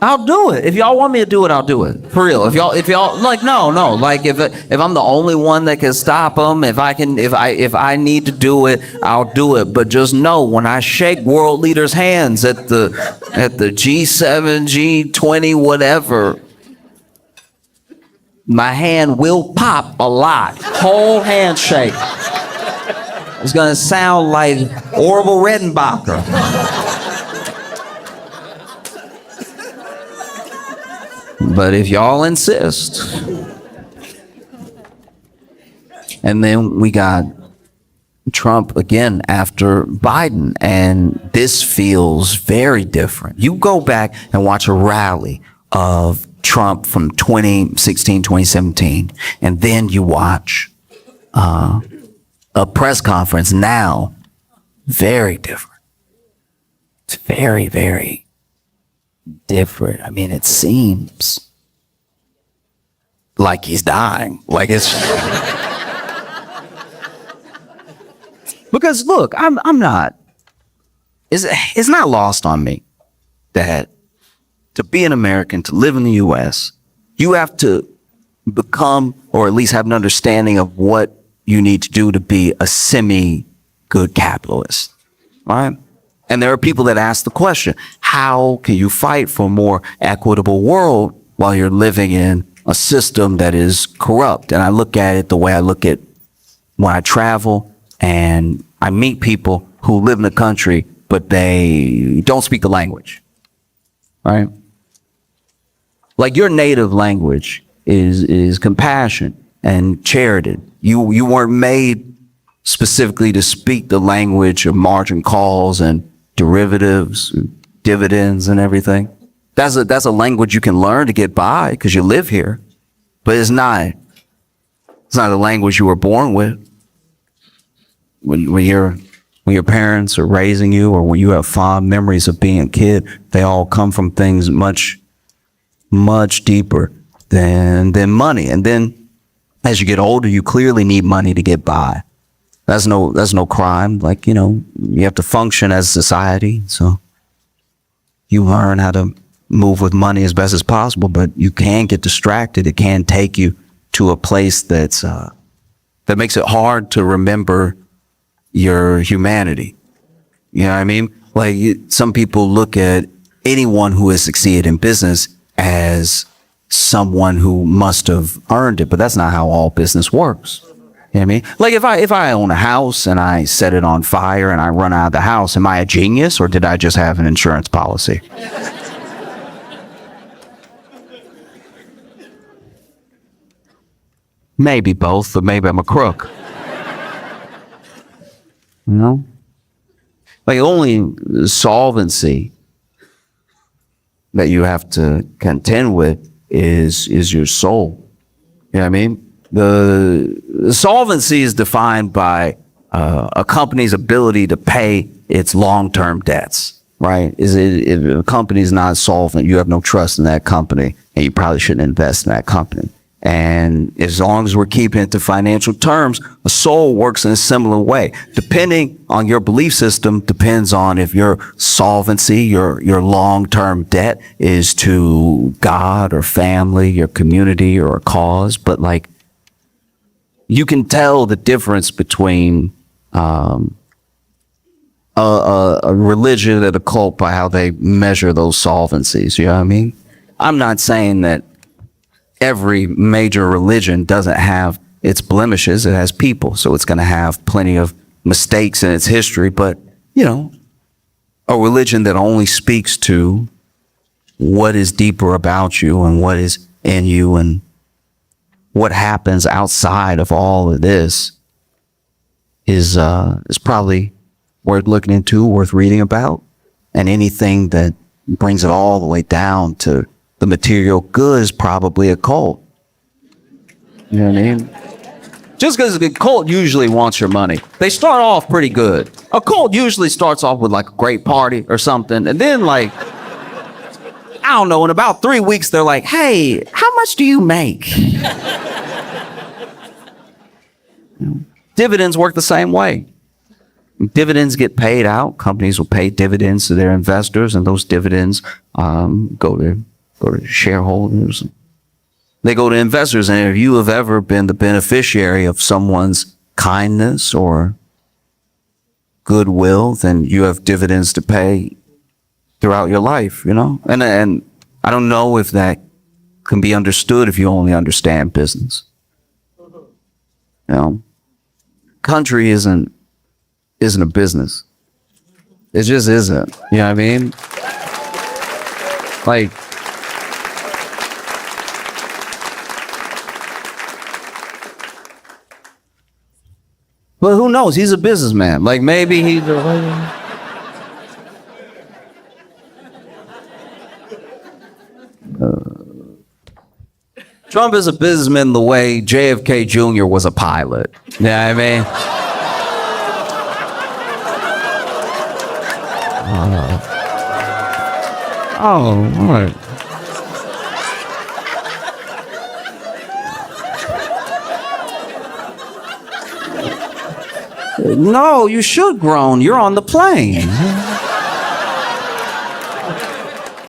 I'll do it. If y'all want me to do it, I'll do it. For real. If y'all like, no. Like if I'm the only one that can stop them, if I need to do it, I'll do it. But just know, when I shake world leaders' hands at the G7, G20, whatever, my hand will pop a lot. Whole handshake. It's gonna sound like Orville Redenbacher. But if y'all insist. And then we got Trump again after Biden, and this feels very different. You go back and watch a rally of Trump from 2016, 2017, and then you watch a press conference now, very different. It's very, very different. I mean, it seems like he's dying. Like it's because look, I'm not. It's not lost on me that to be an American, to live in the U.S., you have to become, or at least have an understanding of what you need to do to be a semi-good capitalist, right? And there are people that ask the question, how can you fight for a more equitable world while you're living in a system that is corrupt? And I look at it the way I look at when I travel and I meet people who live in the country, but they don't speak the language, right? Like, your native language is compassion and charity. You weren't made specifically to speak the language of margin calls and derivatives, dividends, and everything. That's a language you can learn to get by because you live here, but it's not a language you were born with. When your parents are raising you, or when you have fond memories of being a kid, they all come from things much, much deeper than money. And then as you get older, you clearly need money to get by. That's no crime. Like, you have to function as a society. So you learn how to move with money as best as possible, but you can get distracted. It can take you to a place that makes it hard to remember your humanity. You know what I mean? Like, some people look at anyone who has succeeded in business as someone who must have earned it, but that's not how all business works. You know what I mean? Like, if I own a house and I set it on fire and I run out of the house, am I a genius, or did I just have an insurance policy? Maybe both, but maybe I'm a crook. You know? Like, only solvency that you have to contend with is your soul. You know what I mean? The solvency is defined by a company's ability to pay its long-term debts, right? If a company is not solvent, you have no trust in that company, and you probably shouldn't invest in that company. And as long as we're keeping it to financial terms, a soul works in a similar way. Depending on your belief system, depends on if your solvency, your long-term debt is to God or family, your community, or a cause. But like, you can tell the difference between a religion and a cult by how they measure those solvencies. You know what I mean? I'm not saying that every major religion doesn't have its blemishes. It has people, so it's going to have plenty of mistakes in its history. But, a religion that only speaks to what is deeper about you and what is in you and what happens outside of all of this is probably worth looking into, worth reading about. And anything that brings it all the way down to the material good is probably a cult. You know what I mean? Just because a cult usually wants your money. They start off pretty good. A cult usually starts off with like a great party or something. And then like, I don't know, in about 3 weeks, they're like, hey, how much do you make? Dividends work the same way. Dividends get paid out. Companies will pay dividends to their investors, and those dividends go to go to shareholders. They go to investors. And if you have ever been the beneficiary of someone's kindness or goodwill, then you have dividends to pay throughout your life, you know? And I don't know if that can be understood if you only understand business. You know? Country isn't a business. It just isn't. You know what I mean? Like, but who knows? He's a businessman. Like, maybe he's Trump is a businessman the way JFK Jr. was a pilot. You know what I mean? Oh, all right. No, you should groan. You're on the plane.